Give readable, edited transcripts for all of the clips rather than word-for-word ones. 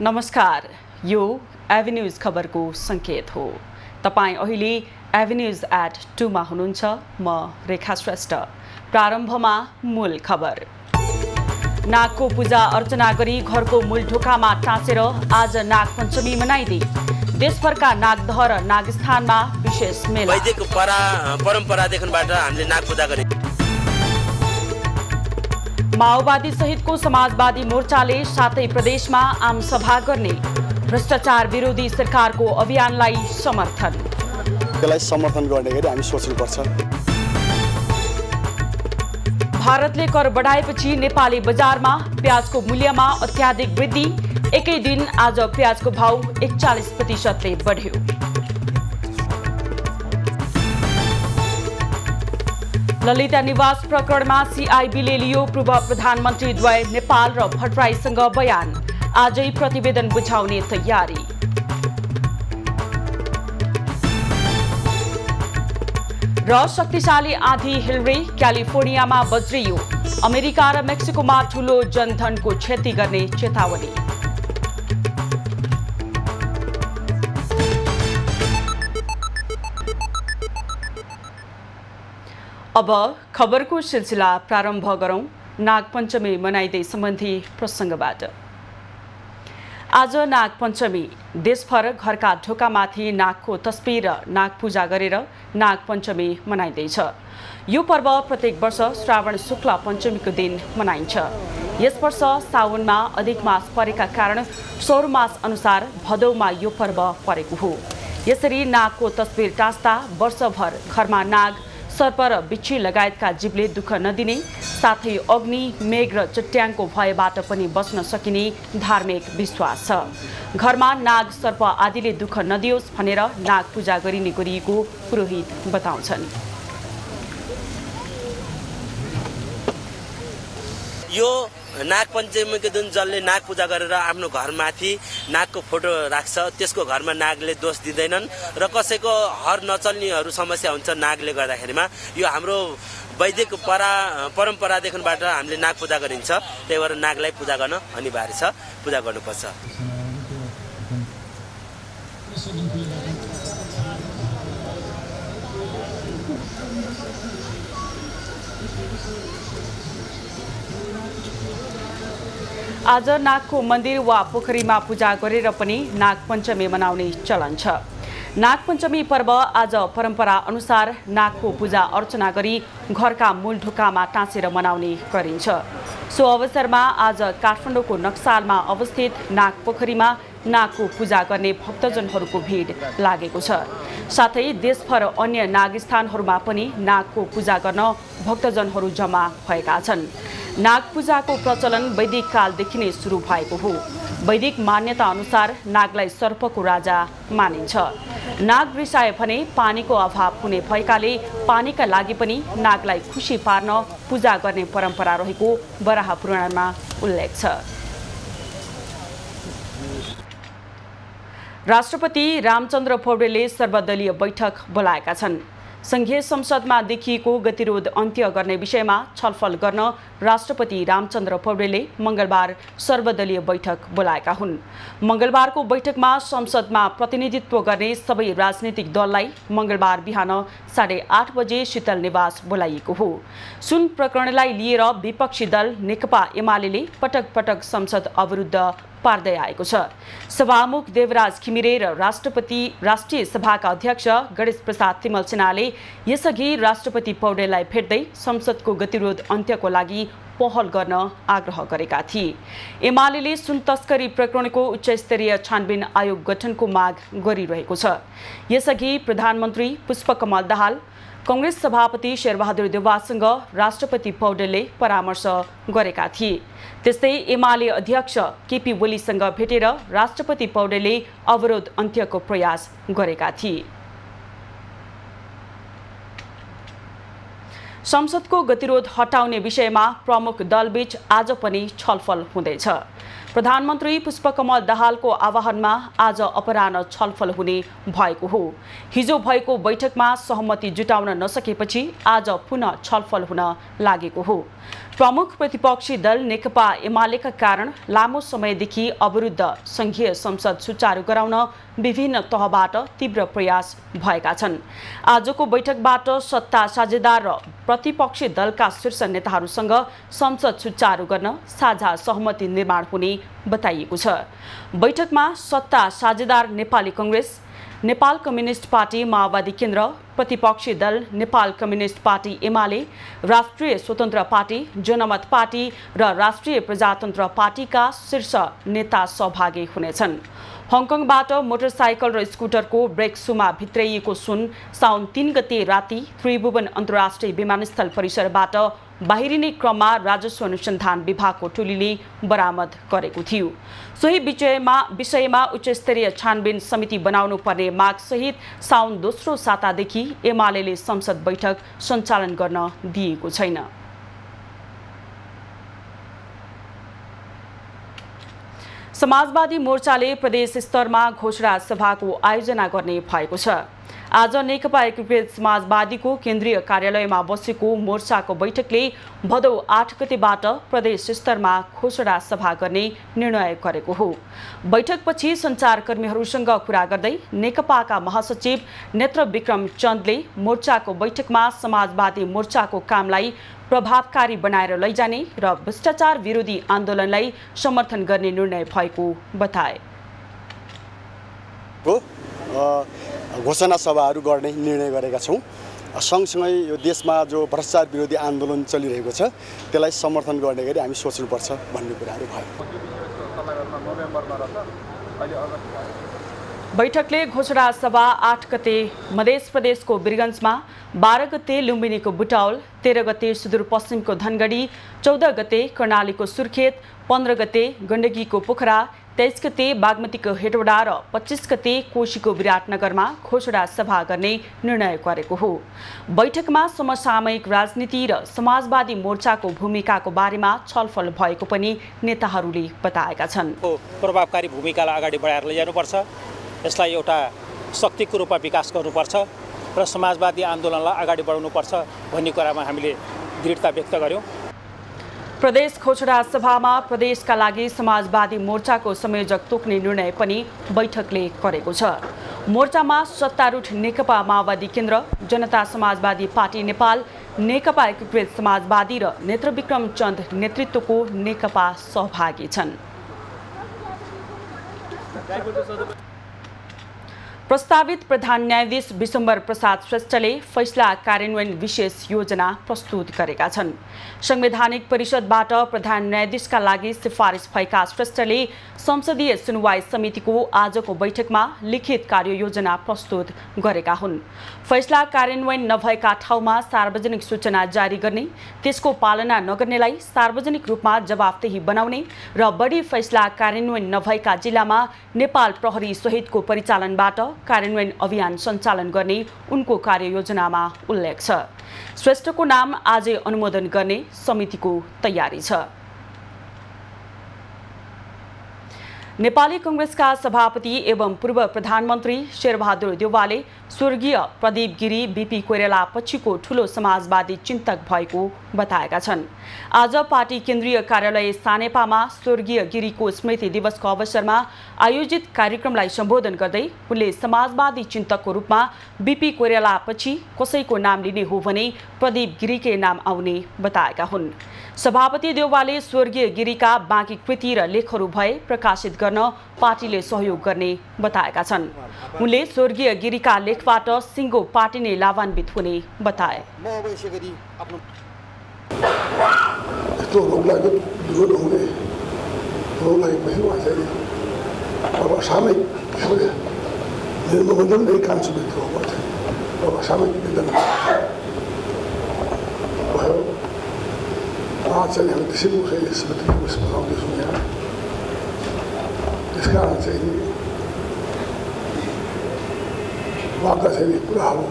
नमस्कार, यो एभेन्यूज खबरको संकेत हो। तपाईं अहिले एभेन्यूज@2 मा हुनुहुन्छ। म रेखा श्रेष्ठ। प्रारम्भमा मूल खबर। नागको पूजा अर्चना गरी घरको मूल ढोकामा टाँसेर आज नागपञ्चमी मनाइँदै देशभरका नागदह र नागस्थानमा विशेष मेला। वैदिक परम्परादेखिबाट हामीले नाग पूजा गरे। माओवादी सहितको समाजवादी मोर्चाले 7 प्रदेशमा आम सभा गर्ने। भ्रष्टाचार विरोधी सरकारको अभियानलाई समर्थन। त्यसलाई समर्थन गर्ने गरी हामी सोच्नुपर्छ। भारतले कर बढाएपछि नेपाली बजारमा प्याजको मूल्यमा अत्याधिक वृद्धि। एकै दिन आज प्याजको भाउ 41%ले बढ्यो। ललिता निवास प्रकरणमा सीआईबीले लियो पूर्व प्रधानमन्त्री द्वय नेपाल र भट्टराईसँग बयान। आजै प्रतिवेदन बुझाउने तयारी। र शक्तिशाली आँधी हिलरी क्यालिफोर्नियामा बज्रियो। अमेरिका र मेक्सिकोमा ठूलो जनधनको क्षति गर्ने चेतावनी। अब खबरको सिलसिला प्रारम्भ गरौं। नागपञ्चमी मनाइँदै सम्बन्धी प्रसङ्गबाट। आज नागपञ्चमी। देशभर घरका ढोकामाथि नागको तस्बिर र नाग पूजा गरेर नागपञ्चमी मनाइँदैछ। यो पर्व प्रत्येक वर्ष श्रावण शुक्ल पञ्चमीको दिन मनाइन्छ। यस वर्ष साउनमा अधिक मास परेका कारण सौर मास अनुसार भदौमा यो पर्व परेको हो। यसरी नागको तस्बिर टाँस्दा वर्षभर घरमा नाग, सर्प र बिच्छी लगायतका जीवले दुःख नदिने, साथै अग्नि, मेघ र चट्याङको भयबाट पनि बच्न सकिने धार्मिक विश्वास छ। घरमा नाग, सर्प आदिले दुःख नदियोस् भनेर नाग पूजा गरिने गरिएको पुरोहित बताउँछन्। यो नागपञ्चमीको दिन जसले नाग पूजा गरेर आफ्नो घरमाथि नागको फोटो राख्छ त्यसको घरमा नागले दोष दिँदैनन् र कसैको हर नचल्नेहरू समस्या हुन्छ नागले गर्दाखेरिमा। यो हाम्रो वैदिक परम्परादेखिबाट हामीले नाग पूजा गरिन्छ। त्यही भएर नागलाई पूजा गर्न अनिवार्य छ, पूजा गर्नुपर्छ। आज नागको मन्दिर वा पोखरीमा पूजा गरेर पनि नागपञ्चमी मनाउने चलन छ। नागपञ्चमी पर्व आज परम्परा अनुसार नागको पूजा अर्चना गरी घरका मूल ढोकामा टाँसेर मनाउने गरिन्छ। सो अवसरमा आज काठमाडौँको नक्सालमा अवस्थित नाग पोखरीमा नागको पूजा गर्ने भक्तजनहरूको भिड लागेको छ। साथै देशभर अन्य नागस्थानहरूमा पनि नागको पूजा गर्न भक्तजनहरू जम्मा भएका छन्। नाग पूजाको प्रचलन वैदिक कालदेखि नै सुरु भएको हो। वैदिक मान्यता अनुसार नागलाई सर्पको राजा मानिन्छ। नाग रिसाए भने पानीको अभाव हुने भएकाले पानीका लागि पनि नागलाई खुसी पार्न पूजा गर्ने परम्परा रहेको वराह पुराणमा उल्लेख छ। राष्ट्रपति रामचन्द्र पौडेलले सर्वदलीय बैठक बोलाएका छन्। संघीय संसदमा देखिएको गतिरोध अन्त्य गर्ने विषयमा छलफल गर्न राष्ट्रपति रामचन्द्र पौडेलले मंगलबार सर्वदलीय बैठक बोलाएका हुन्। मंगलबारको बैठकमा संसदमा प्रतिनिधित्व गर्ने सबै राजनीतिक दललाई मंगलबार बिहान 8:30 बजे शीतल निवास बोलाइएको हो। सुन प्रकरणलाई लिएर विपक्षी दल नेकपा एमाले पटक पटक संसद अवरुद्ध पार्दै आएको छ। सभामुख देवराज घिमिरे र राष्ट्रिय सभाका अध्यक्ष गणेश प्रसाद तिमल सिन्हाले यसअघि राष्ट्रपति पौडेललाई भेट्दै संसदको गतिरोध अन्त्यको लागि पहल गर्न आग्रह गरेका थिए। एमाले सुन तस्करी प्रकरणको उच्चस्तरीय छानबिन आयोग गठनको माग गरिरहेको छ। यसअघि प्रधानमन्त्री पुष्पकमल दाहाल, कांग्रेस सभापति शेरबहादुर देउवासँग राष्ट्रपति पौडेलले परामर्श गरेका थिए। त्यस्तै एमाले अध्यक्ष केपी ओलीसँग भेटेर राष्ट्रपति पौडेलले अवरोध अन्त्यको प्रयास गरेका थिए। संसदको गतिरोध हटाउने विषयमा प्रमुख दलबीच आज पनि छलफल हुँदैछ। प्रधानमन्त्री पुष्पकमल दाहालको आह्वानमा आज अपराह्न छलफल हुने भएको हो। हिजो भएको बैठकमा सहमति जुटाउन नसकेपछि आज पुनः छलफल हुन लागेको हो। प्रमुख प्रतिपक्षी दल नेकपा एमालेका कारण लामो समयदेखि अवरुद्ध संघीय संसद सुचारू गराउन विभिन्न तहबाट तीव्र प्रयास भएका छन्। आजको बैठकबाट सत्ता साझेदार र प्रतिपक्षी दलका शीर्ष नेताहरूसँग संसद सुचारू गर्न साझा सहमति निर्माण हुने बताइएको छ। बैठकमा सत्ता साझेदार नेपाली कांग्रेस, नेपाल कम्युनिस्ट पार्टी माओवादी केन्द्र, प्रतिपक्षी दल नेपाल कम्युनिस्ट पार्टी एमाले, राष्ट्रिय स्वतन्त्र पार्टी, जनमत पार्टी र राष्ट्रिय प्रजातन्त्र पार्टीका शीर्ष नेता सहभागी हुनेछन्। हङकङबाट मोटरसाइकल र स्कुटरको ब्रेक सुमा भित्राइएको सुन साउन 3 गते राति त्रिभुवन अन्तर्राष्ट्रिय विमानस्थल परिसरबाट बाहिरिने क्रममा राजस्व अनुसन्धान विभागको टोलीले बरामद गरेको थियो। सोही विषयमा उच्चस्तरीय छानबिन समिति बनाउनु पर्ने माग सहित साउन दोस्रो सातादेखि एमालेले संसद बैठक सञ्चालन गर्न दिएको छैन। समाजवादी मोर्चाले प्रदेश स्तरमा घोषणा सभाको आयोजना गर्ने भएको छ। आज नेकपा एकीकृत समाजवादीको केन्द्रीय कार्यालयमा बसेको मोर्चाको बैठकले भदौ 8 गतेबाट प्रदेश स्तरमा घोषणा सभा गर्ने निर्णय गरेको हो। बैठकपछि सञ्चारकर्मीहरूसँग कुरा गर्दै नेकपाका महासचिव नेत्र विक्रम चन्दले मोर्चाको बैठकमा समाजवादी मोर्चाको कामलाई प्रभावकारी बनाएर लैजाने र भ्रष्टाचार विरोधी आन्दोलनलाई समर्थन गर्ने निर्णय भएको बताए। घोषणा सभाहरू गर्ने निर्णय गरेका छौँ। सँगसँगै यो देशमा जो भ्रष्टाचार विरोधी आन्दोलन चलिरहेको छ त्यसलाई समर्थन गर्ने गरी हामी सोच्नुपर्छ भन्ने कुराहरू भयो। बैठकले घोषणा सभा 8 गते मध्य प्रदेशको वीरगञ्जमा, 12 गते लुम्बिनीको बुटौल, 13 गते सुदूरपश्चिमको धनगढी, 14 गते कर्णालीको सुर्खेत, 15 गते गण्डकीको पोखरा, 23 गते बागमतीको हेटौडा र 25 गते कोशीको विराटनगरमा घोषणा सभा गर्ने निर्णय गरेको हो। बैठकमा समसामयिक राजनीति र समाजवादी मोर्चाको भूमिकाको बारेमा छलफल भएको पनि नेताहरूले बताएका छन्। प्रभावकारी भूमिकालाई अगाडि बढाएर लैजानुपर्छ, यसलाई एउटा शक्तिको रूपमा विकास गर्नुपर्छ र समाजवादी आन्दोलनलाई अगाडि बढाउनुपर्छ भन्ने कुरामा हामीले दृढता व्यक्त गर्यौं। प्रदेश घोषणा सभामा प्रदेशका लागि समाजवादी मोर्चाको संयोजक तोक्ने निर्णय पनि बैठकले गरेको छ। मोर्चामा सत्तारूढ नेकपा माओवादी केन्द्र, जनता समाजवादी पार्टी नेपाल, नेकपा एकीकृत समाजवादी र नेत्र विक्रम चन्द नेतृत्वको नेकपा सहभागी छन्। प्रस्तावित प्रधान न्यायाधीश विशम्बर प्रसाद श्रेष्ठले फैसला कार्यान्वयन विशेष योजना प्रस्तुत गरेका छन्। संवैधानिक परिषदबाट प्रधान न्यायाधीशका लागि सिफारिस भएका श्रेष्ठले संसदीय सुनवाई समितिको आजको बैठकमा लिखित कार्ययोजना प्रस्तुत गरेका हुन्। फैसला कार्यान्वयन नभएका ठाउँमा सार्वजनिक सूचना जारी गर्ने, त्यसको पालना नगर्नेलाई सार्वजनिक रूपमा जवाफदेही बनाउने र बढी फैसला कार्यान्वयन नभएका जिल्लामा नेपाल प्रहरी सहितको परिचालनबाट कार्यान्वयन अभियान सञ्चालन गर्ने उनको कार्ययोजनामा उल्लेख छ। श्रेष्ठको नाम आजै अनुमोदन गर्ने समितिको तयारी छ। नेपाली कांग्रेसका सभापति एवं पूर्व प्रधानमन्त्री शेरबहादुर देउवाले स्वर्गीय प्रदीप गिरी, बीपी कोइराला पछिको ठूलो समाजवादी चिन्तक भएको बताएका छन्। आज पार्टी केन्द्रीय कार्यालय सानेपामा स्वर्गीय गिरीको स्मृति दिवसको अवसरमा आयोजित कार्यक्रमलाई सम्बोधन गर्दै उनले समाजवादी चिन्तकको रूपमा बीपी कोइराला पछि कसैको नाम लिने हो भने प्रदीप गिरीकै नाम आउने बताएका हुन्। सभापति देउवाले स्वर्गीय गिरीका बाँकी कृति र लेखहरू भए प्रकाशित गर्न पार्टीले सहयोग गर्ने बताएका छन्। उनले स्वर्गीय गिरीका लेखबाट सिङ्गो पार्टी नै लाभान्वित हुने बताए। त्यसकारण चाहिँ वार्ता चाहिँ कुराहरू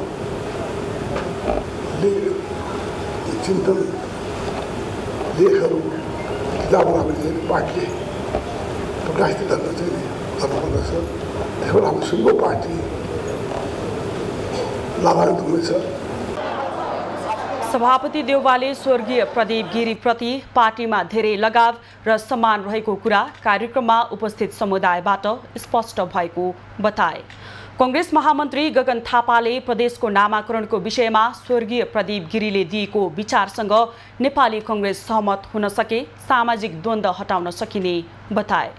चिन्तन लेखहरू किताबहरू हामीले पार्टीले राष्ट्रिय दलमा चाहिँ गर्नुपर्दछ। त्यसबाट हाम्रो सुनको पार्टी लाभान्वित हुनेछ। सभापति देउवाले स्वर्गीय प्रदीप गिरीप्रति पार्टीमा धेरै लगाव र सम्मान रहेको कुरा कार्यक्रममा उपस्थित समुदायबाट स्पष्ट भएको बताए। कांग्रेस महामन्त्री गगन थापाले प्रदेशको नामाकरणको विषयमा स्वर्गीय प्रदीप गिरीले दिएको विचारसँग नेपाली कांग्रेस सहमत हुन सके सामाजिक द्वन्द्व हटाउन सकिने बताए।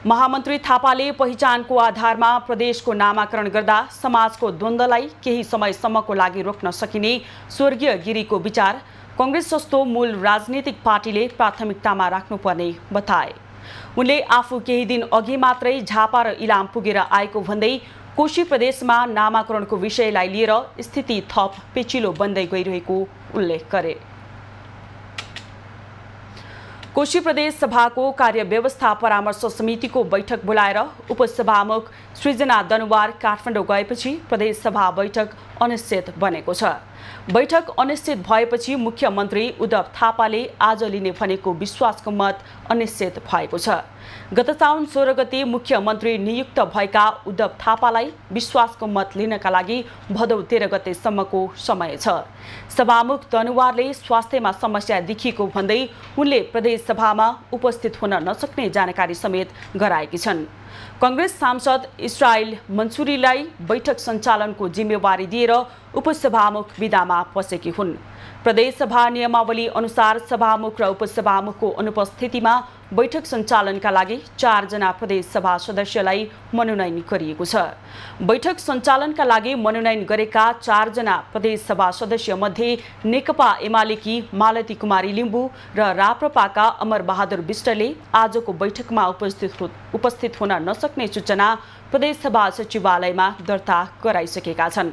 महामन्त्री थापाले पहिचानको आधारमा प्रदेशको नामाकरण गर्दा समाजको द्वन्द्वलाई केही समयसम्मको लागि रोक्न सकिने स्वर्गीय गिरीको विचार कांग्रेस जस्तो मूल राजनीतिक पार्टीले प्राथमिकतामा राख्नुपर्ने बताए। उनले आफू केही दिन अघि मात्रै झापा र इलाम पुगेर आएको भन्दै कोशी प्रदेशमा नामाकरणको विषयलाई लिएर स्थिति थप पेचिलो बन्दै गइरहेको उल्लेख गरे। कोशी प्रदेश सभाको कार्यव्यवस्था परामर्श समितिको बैठक बोलाएर उपसभामुख सृजना दनुवार काठमाडौँ गएपछि प्रदेश सभा बैठक अनिश्चित बनेको छ। बैठक अनिश्चित भएपछि मुख्यमन्त्री उद्धव थापाले आज लिने भनेको विश्वासको मत अनिश्चित भएको छ। गत साउन 16 गते मुख्यमन्त्री नियुक्त भएका उद्धव थापालाई विश्वासको मत लिनका लागि भदौ 13 गतेसम्मको समय छ। सभामुख दनुवारले स्वास्थ्यमा समस्या देखिएको भन्दै उनले प्रदेश सभामा उपस्थित हुन नसक्ने जानकारी समेत गराएकी छन्। कांग्रेस सांसद इस्राइल मन्सुरीलाई बैठक सञ्चालनको जिम्मेवारी दिएर उपसभामुख विदामा पसेकी हुन्। प्रदेश सभा नियमावली अनुसार सभामुख र उपसभामुखको अनुपस्थितिमा बैठक सञ्चालनका लागि 4 जना प्रदेश सभा सदस्यलाई मनोनयन गरिएको छ। बैठक सञ्चालनका लागि मनोनयन गरेका 4 जना प्रदेश सभा सदस्य मध्ये नेकपा एमालेकी मालती कुमारी लिम्बू र राप्रपाका अमर बहादुर विष्टले आजको बैठकमा उपस्थित हुन नसक्ने सूचना प्रदेश सभा सचिवालयमा दर्ता गराइसकेका छन्।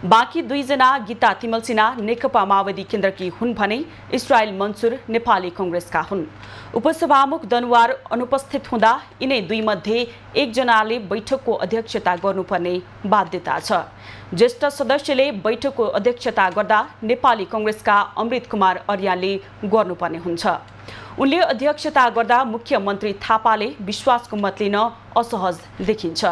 बाँकी 2 जना गीता तिमल सिन्हा नेकपा माओवादी केन्द्रकी हुन् भने इस्राइल मन्सुर नेपाली कांग्रेसका हुन्। उपसभामुख दनुवार अनुपस्थित हुँदा यिनै 2 मध्ये 1 जनाले बैठकको अध्यक्षता गर्नुपर्ने बाध्यता छ। ज्येष्ठ सदस्यले बैठकको अध्यक्षता गर्दा नेपाली कांग्रेसका अमृत कुमार अर्यालले गर्नुपर्ने हुन्छ। उनले अध्यक्षता गर्दा मुख्यमन्त्री थापाले विश्वासको मत लिन असहज देखिन्छ।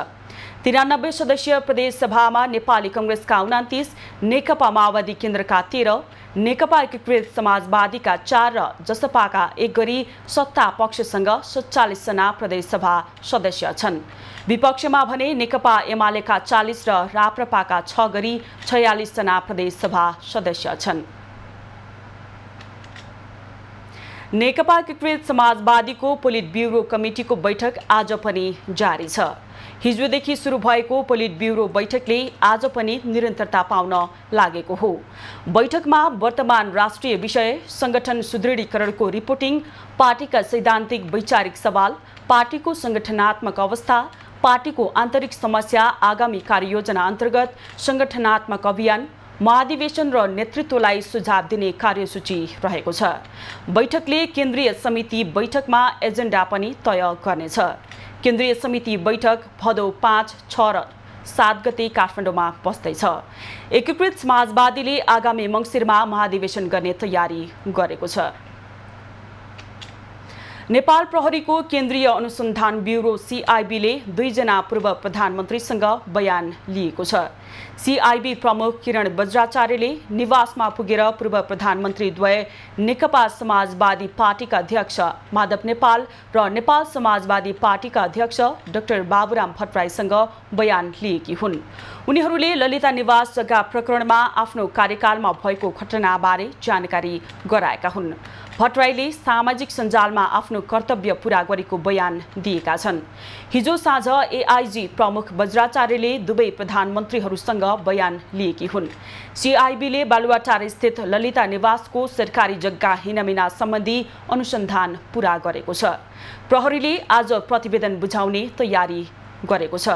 93 सदस्यीय प्रदेश सभामा नेपाली कांग्रेसका 29, नेकपा माओवादी केन्द्रका 13, नेकपा एकीकृत समाजवादीका 4 र जसपाका 1 गरी सत्ता पक्षसँग 47 जना प्रदेश सभा सदस्य छन्। विपक्षमा भने नेकपा एमालेका 40 र राप्रपाका 6 गरी 46 जना प्रदेश सभा सदस्य छन्। नेकपा एकीकृत समाजवादीको पोलिट ब्युरो कमिटीको बैठक आज पनि जारी छ। हिजोदेखि सुरु भएको पोलिट ब्युरो बैठकले आज पनि निरन्तरता पाउन लागेको हो। बैठकमा वर्तमान राष्ट्रिय विषय, संगठन सुदृढीकरणको रिपोर्टिङ, पार्टीका सैद्धान्तिक वैचारिक सवाल, पार्टीको संगठनात्मक अवस्था, पार्टीको आन्तरिक समस्या, आगामी कार्ययोजना अन्तर्गत संगठनात्मक अभियान, महाधिवेशन र नेतृत्वलाई सुझाव दिने कार्यसूची रहेको छ। बैठकले केन्द्रीय समिति बैठकमा एजेन्डा पनि तय गर्नेछ। केन्द्रीय समिति बैठक भदौ 5, 6 र 7 गते काठमाडौँमा बस्दैछ। एकीकृत समाजवादीले आगामी मङ्सिरमा महाधिवेशन गर्ने तयारी गरेको छ। नेपाल प्रहरीको केन्द्रीय अनुसन्धान ब्युरो सीआईबीले 2 जना पूर्व प्रधानमन्त्रीसँग बयान लिएको छ। सीआईबी प्रमुख किरण बज्राचार्यले निवासमा पुगेर पूर्व प्रधानमन्त्री द्वय, नेकपा समाजवादी पार्टीका अध्यक्ष माधव नेपाल र नेपाल समाजवादी पार्टीका अध्यक्ष डाक्टर बाबुराम भट्टराईसँग बयान लिएकी हुन्। उनीहरूले ललिता निवास जग्गा प्रकरणमा आफ्नो कार्यकालमा भएको घटनाबारे जानकारी गराएका हुन्। भट्टराईले सामाजिक सञ्जालमा आफ्नो कर्तव्य पूरा गरेको बयान दिएका छन्। हिजो साँझ एआईजी प्रमुख बज्राचार्यले दुवै प्रधानमन्त्रीहरूसँग बयान लिएकी हुन्। सीआईबीले बालुवाटार स्थित ललिता निवासको सरकारी जग्गा हिनामिना सम्बन्धी अनुसन्धान पूरा गरेको छ। प्रहरीले आज प्रतिवेदन बुझाउने तयारी गरेको छ।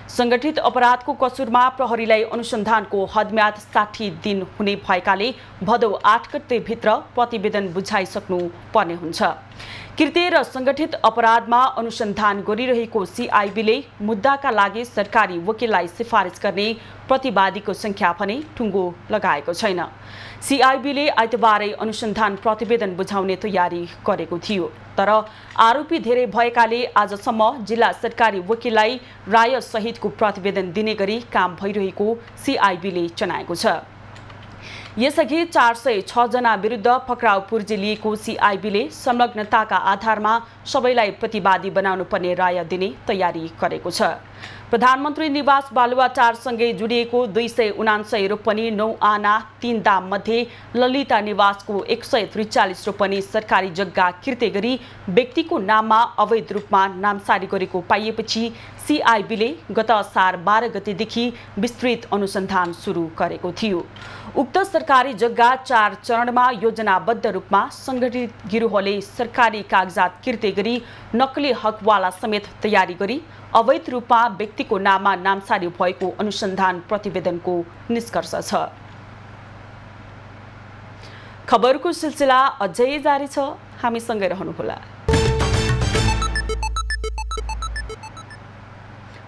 संगठित अपराधको कसुरमा प्रहरीलाई अनुसन्धानको हदम्याद 60 दिन हुने भएकाले भदौ 8 गतेभित्र प्रतिवेदन बुझाइसक्नु पर्ने हुन्छ। कृत्य र संगठित अपराधमा अनुसन्धान गरिरहेको सिआइबीले मुद्दाका लागि सरकारी वकिललाई सिफारिस गर्ने प्रतिवादीको संख्या पनि टुङ्गो लगाएको छैन। सिआइबीले आइतबारै अनुसन्धान प्रतिवेदन बुझाउने तयारी गरेको थियो, तर आरोपी धेरै भएकाले आजसम्म जिल्ला सरकारी वकिललाई राय सहितको प्रतिवेदन दिने गरी काम भइरहेको सिआइबीले जनाएको छ। यसअघि 406 जना विरुद्ध पक्राउ पूर्जी लिएको सिआइबीले संलग्नताका आधारमा सबैलाई प्रतिवादी बनाउनु पर्ने राय दिने तयारी गरेको छ। प्रधानमन्त्री निवास बालुवाटारसँगै जोडिएको 279 रोपनी 9 आना 3 दाम मध्ये ललिता निवासको 143 रोपनी सरकारी जग्गा किर्ते गरी व्यक्तिको नाममा अवैध रूपमा नामसारी गरेको पाइएपछि सिआइबीले गत असार 12 गतेदेखि विस्तृत अनुसन्धान सुरु गरेको थियो। उक्त सरकारी जग्गा 4 चरणमा योजनाबद्ध रूपमा संगठित गिरोहले सरकारी कागजात किर्ते गरी नक्कली हकवाला समेत तयारी गरी अवैध रूपमा व्यक्तिको नाममा नामसारी भएको अनुसन्धान प्रतिवेदनको निष्कर्ष छ। खबरको सिलसिला अझै जारी छ, हामीसँगै रहनुहोला।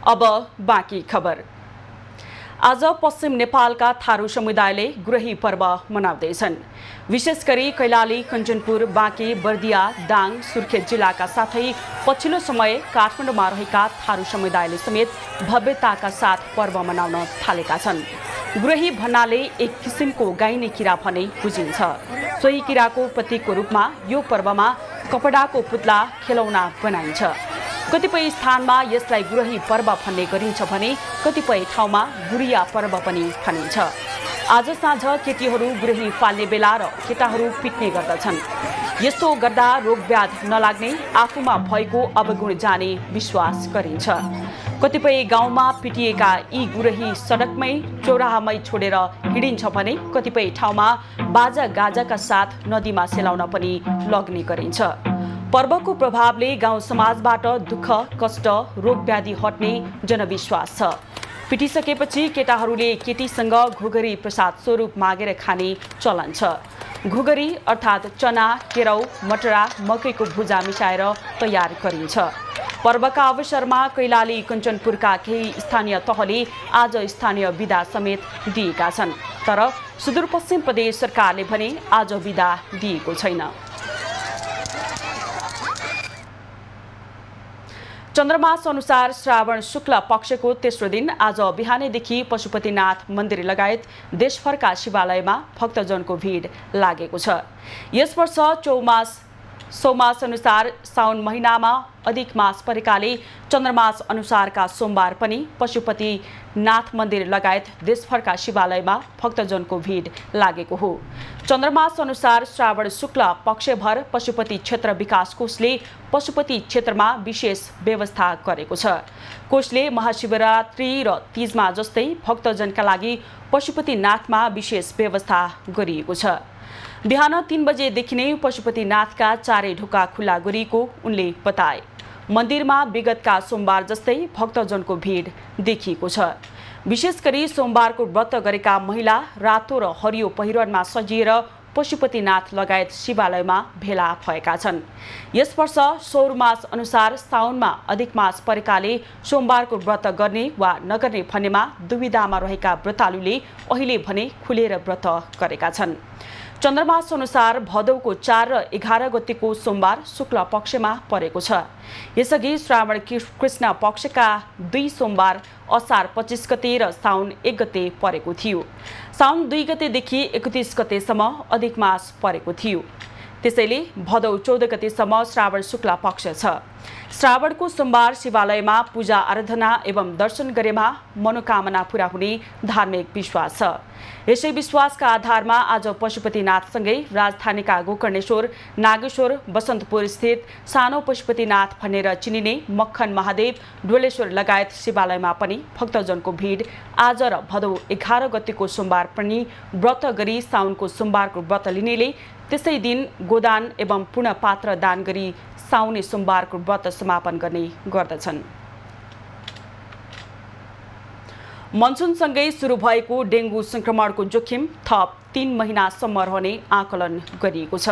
अब बाँकी खबर। आज पश्चिम नेपालका थारू समुदायले गुरही पर्व मनाउँदैछन्। विशेष गरी कैलाली, कञ्चनपुर, बाँके, बर्दिया, दाङ, सुर्खेत जिल्लाका साथै पछिल्लो समय काठमाडौँमा रहेका थारू समुदायले समेत भव्यताका साथ पर्व मनाउन थालेका छन्। गुरही भन्नाले एक किसिमको गाइने किरा भने बुझिन्छ। सोही किराको प्रतीकको रूपमा यो पर्वमा कपडाको पुतला खेलौना बनाइन्छ। कतिपय स्थानमा यसलाई गुरही पर्व भन्ने गरिन्छ भने कतिपय ठाउँमा गुडिया पर्व पनि भनिन्छ। आज साँझ केटीहरू गुरही फाल्ने बेला र केटाहरू पिट्ने गर्दछन्। यस्तो गर्दा रोगव्याध नलाग्ने, आफूमा भएको अवगुण जाने विश्वास गरिन्छ। कतिपय गाउँमा पिटिएका यी गुरही सडकमै चौराहामै छोडेर हिँडिन्छ भने कतिपय ठाउँमा बाजा गाजाका साथ नदीमा सेलाउन पनि लग्ने गरिन्छ। पर्वको प्रभावले गाउँ समाजबाट दुःख, कष्ट, रोगव्याधि हट्ने जनविश्वास छ। पिटिसकेपछि केटाहरूले केटीसँग घुघरी प्रसाद स्वरूप मागेर खाने चलन छ। घुघरी अर्थात् चना, केराउ, मटरा, मकैको भुजा मिसाएर तयार गरिन्छ। पर्वका अवसरमा कैलाली, कञ्चनपुरका केही स्थानीय तहले आज स्थानीय बिदा समेत दिएका छन्, तर सुदूरपश्चिम प्रदेश सरकारले भने आज बिदा दिएको छैन। चन्द्रमास अनुसार श्रावण शुक्ल पक्षको तेस्रो दिन आज बिहानैदेखि पशुपतिनाथ मन्दिर लगायत देशभरका शिवालयमा भक्तजनको भिड लागेको छ। यस वर्ष चौमास अनुसार साउन महिनामा अधिक मास परेकाले चन्द्रमास अनुसारका सोमबार पनि पशुपतिनाथ मन्दिर लगायत देशभरका शिवालयमा भक्तजनको भिड लागेको हो। चन्द्रमास अनुसार श्रावण शुक्ल पक्षभर पशुपति क्षेत्र विकास कोषले पशुपति क्षेत्रमा विशेष व्यवस्था गरेको छ। कोषले महाशिवरात्रि र तीजमा जस्तै भक्तजनका लागि पशुपतिनाथमा विशेष व्यवस्था गरिएको छ। बिहान 3 बजेदेखि नै पशुपतिनाथका चारै ढोका खुल्ला गरिएको उनले बताए। मन्दिरमा विगतका सोमबार जस्तै भक्तजनको भिड देखिएको छ। विशेष गरी सोमबारको व्रत गरेका महिला रातो र हरियो पहिरनमा सजिएर पशुपतिनाथ लगायत शिवालयमा भेला भएका छन्। यस वर्ष सौर मास अनुसार साउनमा अधिक मास परेकाले सोमबारको व्रत गर्ने वा नगर्ने भन्नेमा दुविधामा रहेका व्रतालुले अहिले भने खुलेर व्रत गरेका छन्। चन्द्रमास अनुसार भदौको 4 र 11 गतेको सोमबार शुक्ल पक्षमा परेको छ। यसअघि श्रावण कृष्ण पक्षका 2 सोमबार असार 25 गते र साउन 1 गते परेको थियो। साउन 2 गतेदेखि 31 गतेसम्म अधिक मास परेको थियो। त्यसैले भदौ 14 गतेसम्म श्रावण शुक्ल पक्ष छ। श्रावणको सोमबार शिवालयमा पूजा आराधना एवं दर्शन गरेमा मनोकामना पूरा हुने धार्मिक विश्वास छ। यसै विश्वासका आधारमा आज पशुपतिनाथसँगै राजधानीका गोकर्णेश्वर, नागेश्वर, बसन्तपुर स्थित सानो पशुपतिनाथ भनेर चिनिने मक्खन महादेव, डोलेश्वर लगायत शिवालयमा पनि भक्तजनको भिड आज र भदौ 11 गतेको सोमबार पनि व्रत गरी साउनको सोमबारको व्रत लिनेले त्यसै दिन गोदान एवं पूर्णपात्र दान गरी साउने सोमबारको व्रत समापन गर्ने गर्दछन्। मनसुनसँगै सुरु भएको डेङ्गु संक्रमणको जोखिम थप 3 महिनासम्म रहने आकलन गरिएको छ।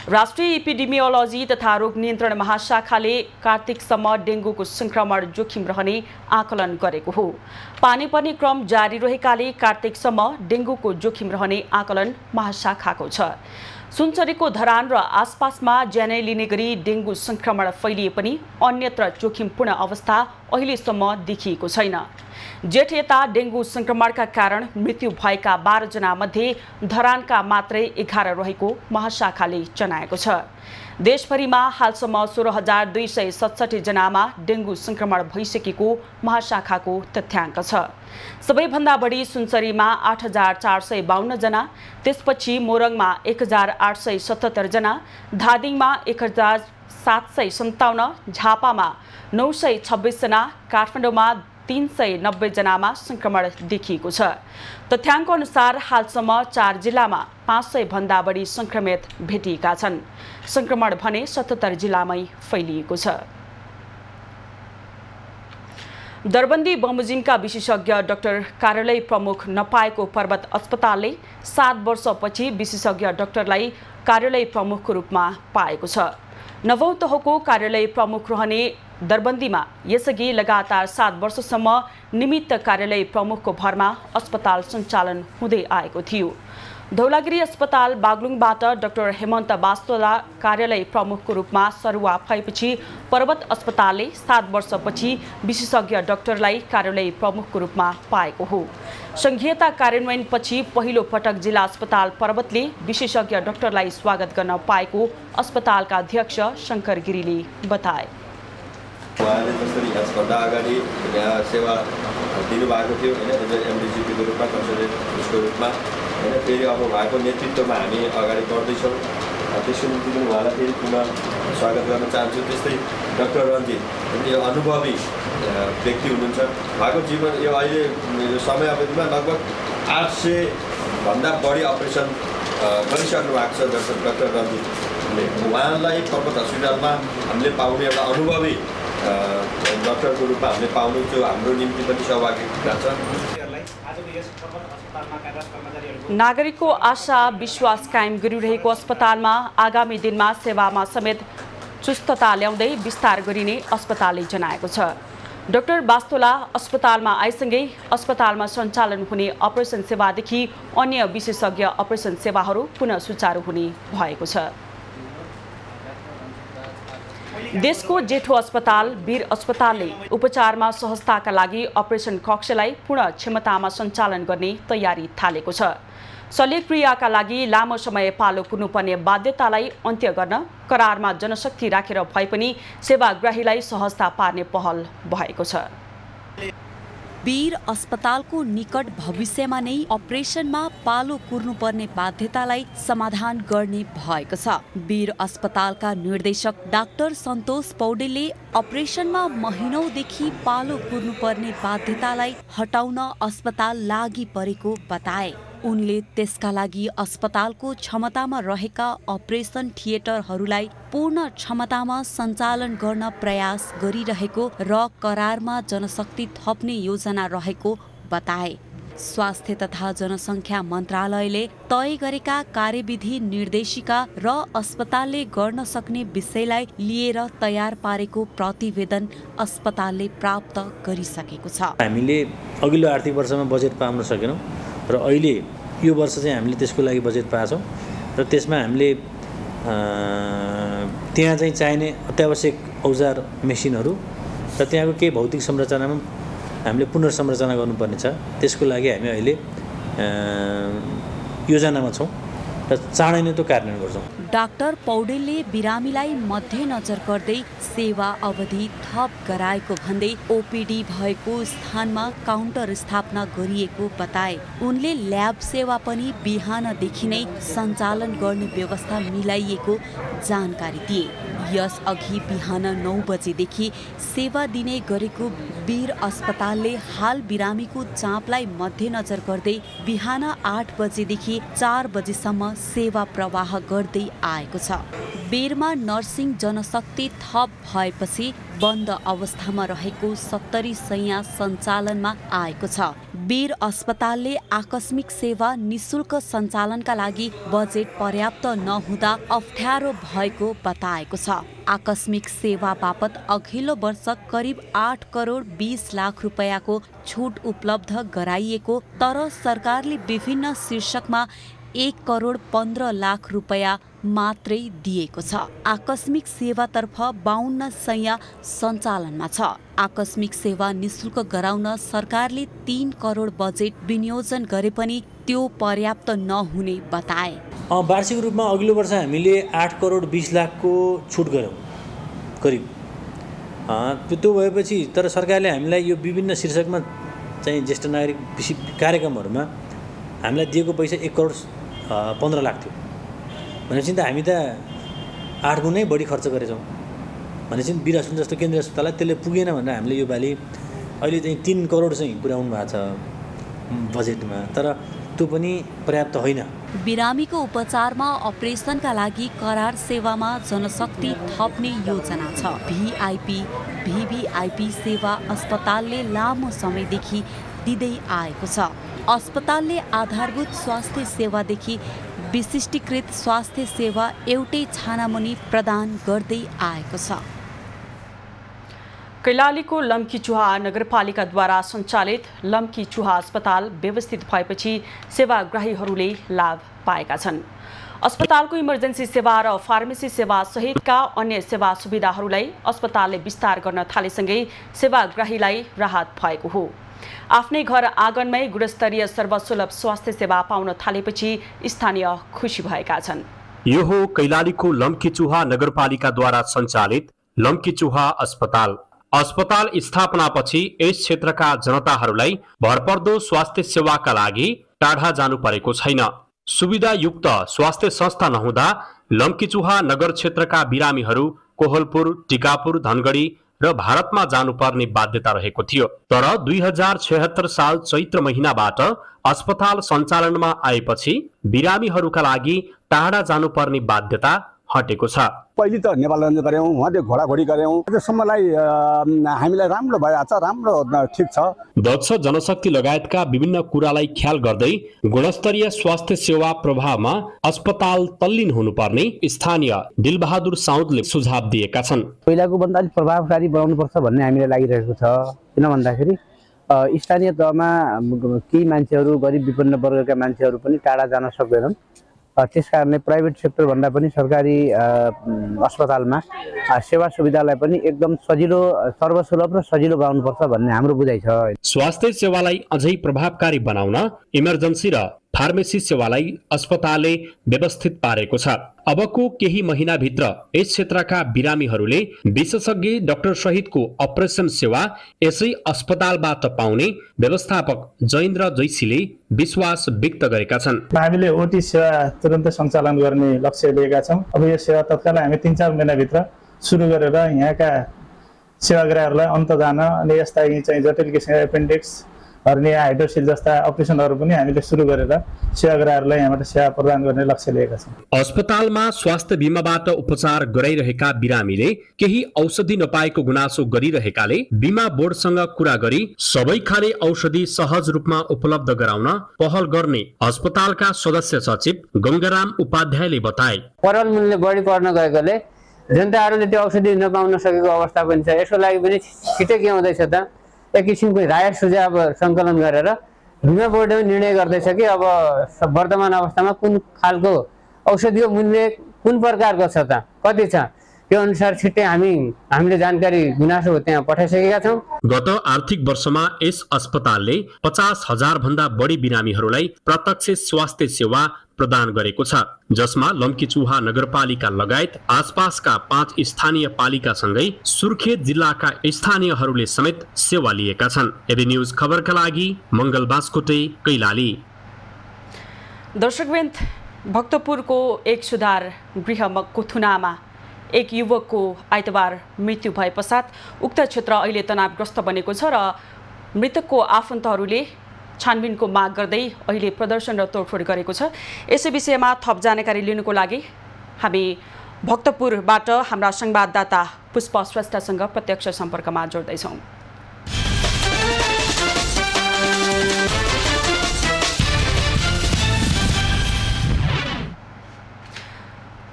राष्ट्रिय एपिडेमियोलोजी तथा रोग नियन्त्रण महाशाखाले कार्तिकसम्म डेङ्गुको संक्रमण जोखिम रहने आकलन गरेको हो। पानी पर्ने क्रम जारी रहेकाले कार्तिकसम्म डेङ्गुको जोखिम रहने आकलन महाशाखाको छ। सुनसरीको धरान र आसपासमा ज्यानै लिने गरी डेङ्गु संक्रमण फैलिए पनि अन्यत्र जोखिमपूर्ण अवस्था अहिलेसम्म देखिएको छैन। जेठ यता डेङ्गु संक्रमणका कारण मृत्यु भएका 12 जना मध्ये धरानका मात्रै 11 रहेको महाशाखाले जनाएको छ। देशभरिमा हालसम्म 16,267 जनामा डेङ्गु संक्रमण भइसकेको महाशाखाको तथ्याङ्क छ। सबैभन्दा बढी सुनसरीमा 8,452 जना, त्यसपछि मोरङमा 1,877 जना, धादिङमा 1,757, झापामा 926 जना, काठमाडौँमा 390 जनामा संक्रमण देखिएको छ। तथ्याङ्क अनुसार हालसम्म 4 जिल्लामा 500 भन्दा बढी संक्रमित भेटिएका छन्। संक्रमण भने 77 जिल्लामै फैलिएको छ। दरबन्दी बमोजिमका विशेषज्ञ डाक्टर कार्यालय प्रमुख नपाएको पर्वत अस्पतालले 7 वर्षपछि विशेषज्ञ डाक्टरलाई कार्यालय प्रमुखको रूपमा पाएको छ। नवौं तहको कार्यालय प्रमुख रहने दरबन्दीमा यसअघि लगातार 7 वर्षसम्म निमित्त कार्यालय प्रमुखको भरमा अस्पताल सञ्चालन हुँदै आएको थियो। धौलागिरी अस्पताल बागलुङबाट डाक्टर हेमन्त बास्तोला कार्यालय प्रमुखको रूपमा सरुवा भएपछि पर्वत अस्पतालले 7 वर्षपछि विशेषज्ञ डाक्टरलाई कार्यालय प्रमुखको रूपमा पाएको हो। संघीयता कार्यान्वयनपछि पहिलो पटक जिल्ला अस्पताल पर्वतले विशेषज्ञ डाक्टरलाई स्वागत गर्न पाएको अस्पतालका अध्यक्ष शङ्कर गिरीले बताए। उहाँले जसरी यसभन्दा अगाडि यहाँ सेवा दिनुभएको थियो होइन, एमडिजिपीको रूपमा कन्सल्टेन्टको रूपमा होइन, फेरि अब उहाँको नेतृत्वमा हामी अगाडि बढ्दैछौँ। त्यसको निम्ति पनि उहाँलाई फेरि पुनः स्वागत गर्न चाहन्छु। त्यस्तै डाक्टर रन्जित यो अनुभवी व्यक्ति हुनुहुन्छ। उहाँको जीवन यो अहिले समय अवधिमा लगभग 800 भन्दा बढी अपरेसन गरिसक्नु भएको छ डाक्टर रन्जितले। उहाँलाई पर्वत हस्पिटलमा हामीले पाउने एउटा अनुभवी डाक्टरको रूपमा हामीले पाउनु त्यो हाम्रो निम्ति पनि सौभाग्यता छ। नागरिकको आशा विश्वास कायम गरिरहेको अस्पतालमा आगामी दिनमा सेवामा समेत चुस्तता ल्याउँदै विस्तार गरिने अस्पतालले जनाएको छ। डाक्टर बास्तोला अस्पतालमा आएसँगै अस्पतालमा सञ्चालन हुने अपरेसन सेवादेखि अन्य विशेषज्ञ अपरेसन सेवाहरू पुनः सुचारू हुने भएको छ। देशको जेठो अस्पताल वीर अस्पतालले उपचारमा सहजताका लागि अपरेसन कक्षलाई पूर्ण क्षमतामा सञ्चालन गर्ने तयारी थालेको छ। शल्यक्रियाका लागि लामो समय पालो कुर्नुपर्ने बाध्यतालाई अन्त्य गर्न करारमा जनशक्ति राखेर भए पनि सेवाग्राहीलाई सहजता पार्ने पहल भएको छ। वीर अस्पतालको निकट भविष्यमा नै अपरेसनमा पालो कुर्नुपर्ने बाध्यतालाई समाधान गर्ने भएको छ। वीर अस्पतालका निर्देशक डाक्टर सन्तोष पौडेलले अपरेसनमा महिनौदेखि पालो कुर्नुपर्ने बाध्यतालाई हटाउन अस्पताल लागि परेको बताए। उनले त्यसका लागि अस्पतालको क्षमतामा रहेका अपरेसन थिएटरहरूलाई पूर्ण क्षमतामा सञ्चालन गर्न प्रयास गरिरहेको र करारमा जनशक्ति थप्ने योजना रहेको बताए। स्वास्थ्य तथा जनसङ्ख्या मन्त्रालयले तय गरेका कार्यविधि निर्देशिका र अस्पतालले गर्न सक्ने विषयलाई लिएर तयार पारेको प्रतिवेदन अस्पतालले प्राप्त गरिसकेको छ। हामीले अघिल्लो आर्थिक वर्षमा बजेट पाउन सकेनौँ र अहिले यो वर्ष चाहिँ हामीले त्यसको लागि बजेट पाएछौँ र त्यसमा हामीले त्यहाँ चाहिँ चाहिने अत्यावश्यक औजार मेसिनहरू र त्यहाँको केही भौतिक संरचनामा हामीले पुनर्संरचना गर्नुपर्ने छ। त्यसको लागि हामी अहिले योजनामा छौँ र चाँडै नै त्यो कार्यान्वयन गर्छौँ। डाक्टर पौडेलले बिरामीलाई मध्यनजर गर्दै सेवा अवधि थप गराएको भन्दै ओपीडी भएको स्थानमा काउन्टर स्थापना गरिएको बताए। उनले ल्याब सेवा पनि बिहानदेखि नै सञ्चालन गर्ने व्यवस्था मिलाइएको जानकारी दिए। यसअघि बिहान 9 बजेदेखि सेवा दिने गरेको वीर अस्पतालले हाल बिरामीको चापलाई मध्यनजर गर्दै बिहान 8 बजेदेखि 4 बजेसम्म सेवा प्रवाह गर्दै आएको छ। वीरमा नर्सिङ जनशक्ति थप भएपछि बन्द अवस्थामा रहेको 70 शैय्या सञ्चालनमा आएको छ। वीर अस्पतालले आकस्मिक सेवा निशुल्क सञ्चालनका लागि बजेट पर्याप्त नहुँदा अप्ठ्यारो भएको बताएको छ। आकस्मिक सेवा बापत अघिल्लो वर्ष करिब 8 करोड 20 लाख रुपैयाँको छुट उपलब्ध गराइएको, तर सरकारले विभिन्न शीर्षकमा 1 करोड 15 लाख रुपैयाँ मात्रै दिएको छ। आकस्मिक सेवातर्फ 52 शैय्या सञ्चालनमा छ। आकस्मिक सेवा निशुल्क गराउन सरकारले 3 करोड बजेट विनियोजन गरे पनि त्यो पर्याप्त नहुने बताए। वार्षिक रूपमा अघिल्लो वर्ष हामीले 8 करोड 20 लाखको छुट गऱ्यौँ करिब। त्यो भएपछि तर सरकारले हामीलाई यो विभिन्न शीर्षकमा चाहिँ ज्येष्ठ नागरिक कार्यक्रमहरूमा हामीलाई दिएको पैसा 1 करोड 15 लाख थियो। भनेपछि त हामी त 8 गुणै बढी खर्च गरेछौँ। भनेपछि वीर अस्पताल जस्तो केन्द्रीय अस्पताललाई त्यसले पुगेन भनेर हामीले यो पालि अहिले चाहिँ 3 करोड चाहिँ पुर्याउनु भएको छ बजेटमा, तर त्यो पनि पर्याप्त होइन। बिरामीको उपचारमा अपरेसनका लागि करार सेवामा जनशक्ति थप्ने योजना छ। भिआइपी भिभिआइपी सेवा अस्पतालले लामो समयदेखि दिँदै आएको छ। अस्पतालले आधारभूत स्वास्थ्य सेवादेखि विशिष्टीकृत स्वास्थ्य सेवा एउटै छानामुनि प्रदान गर्दै आएको छ। कैलालीको लम्कीचुहा नगरपालिकाद्वारा सञ्चालित लम्कीचुहा अस्पताल व्यवस्थित भएपछि सेवाग्राहीहरूले लाभ पाएका छन्। अस्पतालको इमर्जेन्सी सेवा र फार्मेसी सेवा सहितका अन्य सेवा सुविधाहरूलाई अस्पतालले विस्तार गर्न थालेसँगै सेवाग्राहीलाई राहत भएको हो। आफ्नै घर आँगनमै गुणस्तरीय सर्वसुलभ स्वास्थ्य सेवा पाउन थालेपछि स्थानीय खुसी भएका छन्। यो हो कैलालीको लम्कीचुहा नगरपालिकाद्वारा सञ्चालित लम्कीचुहा अस्पताल। अस्पताल स्थापनापछि यस क्षेत्रका जनताहरूलाई भरपर्दो स्वास्थ्य सेवाका लागि टाढा जानु परेको छैन। सुविधायुक्त स्वास्थ्य संस्था नहुँदा लम्कीचुहा नगर क्षेत्रका बिरामीहरू कोहलपुर, टिकापुर, धनगढी र भारतमा जानुपर्ने बाध्यता रहेको थियो। तर 2076 साल चैत्र महिनाबाट अस्पताल सञ्चालनमा आएपछि बिरामीहरूका लागि टाढा जानुपर्ने बाध्यता हटेको छ। पहिले त नेपाल गऱ्यौँ, उहाँले घोडाघोडी गऱ्यौँ, त्यसम्मलाई हामीलाई राम्रो भइरहेछ, राम्रो ठिक छ। दक्ष जनशक्ति लगायतका विभिन्न कुरालाई ख्याल गर्दै गुणस्तरीय स्वास्थ्य सेवा प्रभावमा अस्पताल तल्लीन हुनुपर्ने स्थानीय दिलबहादुर साउदले सुझाव दिएका छन्। पहिलाको भन्दा अलिक प्रभावकारी बनाउनुपर्छ भन्ने हामीलाई लागिरहेको छ। किन भन्दाखेरि स्थानीय तहमा केही मान्छेहरू गरिब विपन्न वर्गका मान्छेहरू पनि टाढा जान सक्दैनन्। त्यसकारणले प्राइभेट सेक्टर भन्दा पनि सरकारी अस्पतालमा सेवा सुविधालाई पनि एकदम सजिलो, सर्वसुलभ र सजिलो बनाउनुपर्छ भन्ने हाम्रो बुझाइ छ। स्वास्थ्य सेवालाई अझै प्रभावकारी बनाउन इमर्जेन्सी र फार्मेसी सेवालाई अस्पतालले व्यवस्थित पारेको छ। अबको केही महिनाभित्र यस क्षेत्रका बिरामीहरूले विशेषज्ञ डाक्टर सहितको अपरेसन सेवा यसै अस्पतालबाट पाउने व्यवस्थापक जयेन्द्र जैसीले विश्वास व्यक्त गरेका छन्। हामीले ओटी सेवा तुरन्तै सञ्चालन गर्ने लक्ष्य लिएका छौँ। अब यो सेवा तत्काल हामी 3-4 महिनाभित्र सुरु गरेर यहाँका सेवाग्राहीहरूलाई अन्त जान अनि यस्ता चाहिँ जटिल किसिमका एपेन्डिक्स, हर्निया, हाइड्रोसिल जस्ता अपरेसनहरू पनि हामीले सुरु गरेर सेवाग्राहीहरूलाई यहाँबाट सेवा प्रदान गर्ने लक्ष्य लिएका छौँ। अस्पतालमा स्वास्थ्य बिमाबाट उपचार गराइरहेका बिरामीले केही औषधि नपाएको गुनासो गरिरहेकाले बिमा बोर्डसँग कुरा गरी सबै खाले औषधि सहज रूपमा उपलब्ध गराउन पहल गर्ने अस्पतालका सदस्य सचिव गंगाराम उपाध्यायले बताए। परल मूल्य बढी पर्न गएकोले जनताहरूले त्यो औषधि नपाउन सकेको अवस्था पनि छ। यसको लागि पनि छिटै के हुँदैछ त, एक किसिमको राय सुझाव सङ्कलन गरेर बिमा बोर्डले निर्णय गर्दैछ कि अब वर्तमान अवस्थामा कुन खालको औषधिको मूल्य कुन प्रकारको छ त, कति छ, त्यो अनुसार छिट्टै हामीले जानकारी गुनासो त्यहाँ पठाइसकेका छौँ। गत आर्थिक वर्षमा यस अस्पतालले 50,000 भन्दा बढी बिरामीहरूलाई प्रत्यक्ष स्वास्थ्य सेवा प्रदान गरेको छ, जसमा लम्कीचुहा नगरपालिका लगायत आसपासका 5 स्थानीय पालिकासँगै सुर्खेत जिल्लाका स्थानीयहरूले समेत सेवा लिएका छन्। एबी न्यूज खबरका लागि मंगल बास्कोटे, कैलाली। दर्शकवृन्द, भक्तपुरको एक सुधार गृहको थुनामा एक युवकको आइतबार मृत्यु भए पश्चात उक्त क्षेत्र अहिले तनावग्रस्त बनेको छ र मृतकको आफन्तहरूले छानबिनको माग गर्दै अहिले प्रदर्शन र तोडफोड गरेको छ। यसै विषयमा थप जानकारी लिनुको लागि हामी भक्तपुरबाट हाम्रा संवाददाता पुष्प श्रेष्ठसँग प्रत्यक्ष सम्पर्कमा जोड्दैछौँ।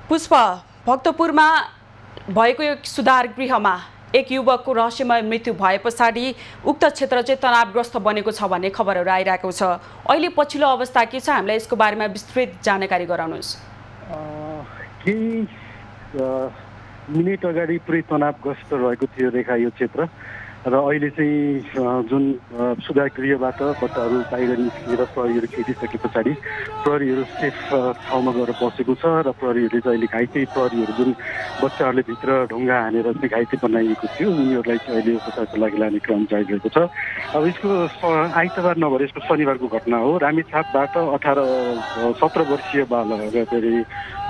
पुष्प, भक्तपुरमा भएको एक सुधार गृहमा एक युवकको रहस्यमय मृत्यु भए पछाडि उक्त क्षेत्र चाहिँ तनावग्रस्त बनेको छ भन्ने खबरहरू आइरहेको छ। अहिले पछिल्लो अवस्था के छ, हामीलाई यसको बारेमा विस्तृत जानकारी गराउनुहोस्। केही मिनेट अगाडि पुरै तनावग्रस्त रहेको थियो रेखा यो क्षेत्र र अहिले चाहिँ जुन सुधार गृहबाट बच्चाहरू बाहिर निस्किएर प्रहरीहरू खेदिसके पछाडि प्रहरीहरू सेफ ठाउँमा गएर बसेको छ र प्रहरीहरूले चाहिँ अहिले घाइते प्रहरीहरू जुन बच्चाहरूले भित्र ढुङ्गा हानेर चाहिँ घाइते बनाइएको थियो उनीहरूलाई चाहिँ अहिले उपचारको लागि लाने क्रम जारिरहेको छ। अब यसको आइतबार नभएर यसको शनिबारको घटना हो। रामेछापबाट 17 वर्षीय बालक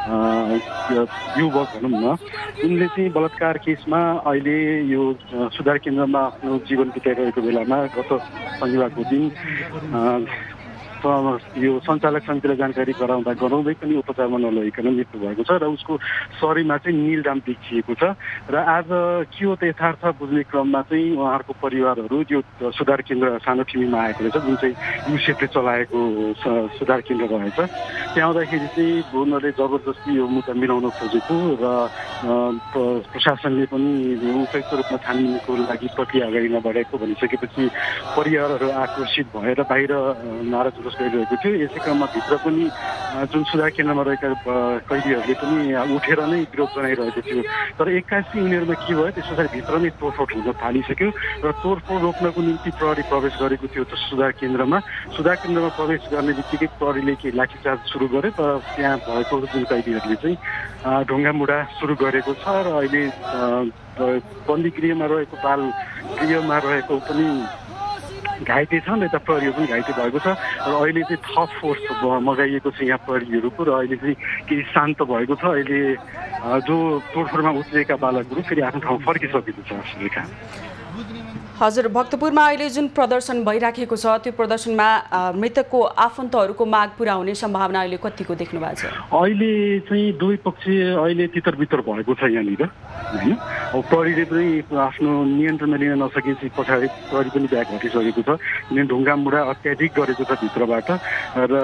युवक भनौँ न, उनले चाहिँ बलात्कार केसमा अहिले यो सुधार केन्द्रमा आफ्नो जीवन बिताइरहेको बेलामा गत शनिबारको दिन यो सञ्चालक समितिलाई जानकारी गराउँदै पनि उपचारमा नलगिकन मृत्यु भएको छ र उसको शरीरमा चाहिँ नीलडाम देखिएको छ। र आज के हो त यथार्थ बुझ्ने क्रममा चाहिँ उहाँहरूको परिवारहरू यो सुधार केन्द्र सानो ठिमीमा आएको रहेछ, जुन चाहिँ युसेफले चलाएको सुधार केन्द्र रहेछ। त्यहाँ आउँदाखेरि चाहिँ उनीहरूले जबरजस्ती यो मुद्दा मिलाउन खोजेको र प्रशासनले पनि उपयुक्त रूपमा छानबिनको लागि प्रक्रिया अगाडि नबढाएको भनिसकेपछि परिवारहरू आक्रोशित भएर बाहिर नारा गरिरहेको थियो। यसै क्रममा भित्र पनि जुन सुधार केन्द्रमा रहेका कैदीहरूले पनि उठेर नै विरोध जनाइरहेको थियो। तर एक्कासी उनीहरूमा के भयो, त्यस पछाडि भित्र नै तोडफोड हुन थालिसक्यो र तोडफोड रोक्नको निम्ति प्रहरी प्रवेश गरेको थियो सुधार केन्द्रमा। सुधार केन्द्रमा प्रवेश गर्ने बित्तिकै प्रहरीले केही लाठीचार्ज सुरु गर्यो तर त्यहाँ भएको जुन कैदीहरूले चाहिँ ढुङ्गामुढा सुरु गरेको छ र अहिले बन्दी गृहमा रहेको बाल गृहमा रहेको पनि घाइते छन्, यता प्रहरीहरू पनि घाइते भएको छ र अहिले चाहिँ थप फोर्स मगाइएको छ यहाँ प्रहरीहरूको र अहिले चाहिँ केही शान्त भएको छ। अहिले जो तोडफोडमा उत्रिएका बालकहरू फेरि आफ्नो ठाउँ फर्किसकेको छ। रेखा, हजुर, भक्तपुरमा अहिले जुन प्रदर्शन भइराखेको छ त्यो प्रदर्शनमा मृतकको आफन्तहरूको माग पुरा हुने सम्भावना अहिले कतिको देख्नु भएको छ? अहिले चाहिँ दुवै पक्ष अहिले तितर-बितर भएको छ यहाँनिर, होइन। अब प्रहरीले पनि आफ्नो नियन्त्रणमा लिन नसकेपछि पछाडि प्रहरी पनि ब्याग हटिसकेको छ, किनभने ढुङ्गामुढा अत्याधिक गरेको छ भित्रबाट र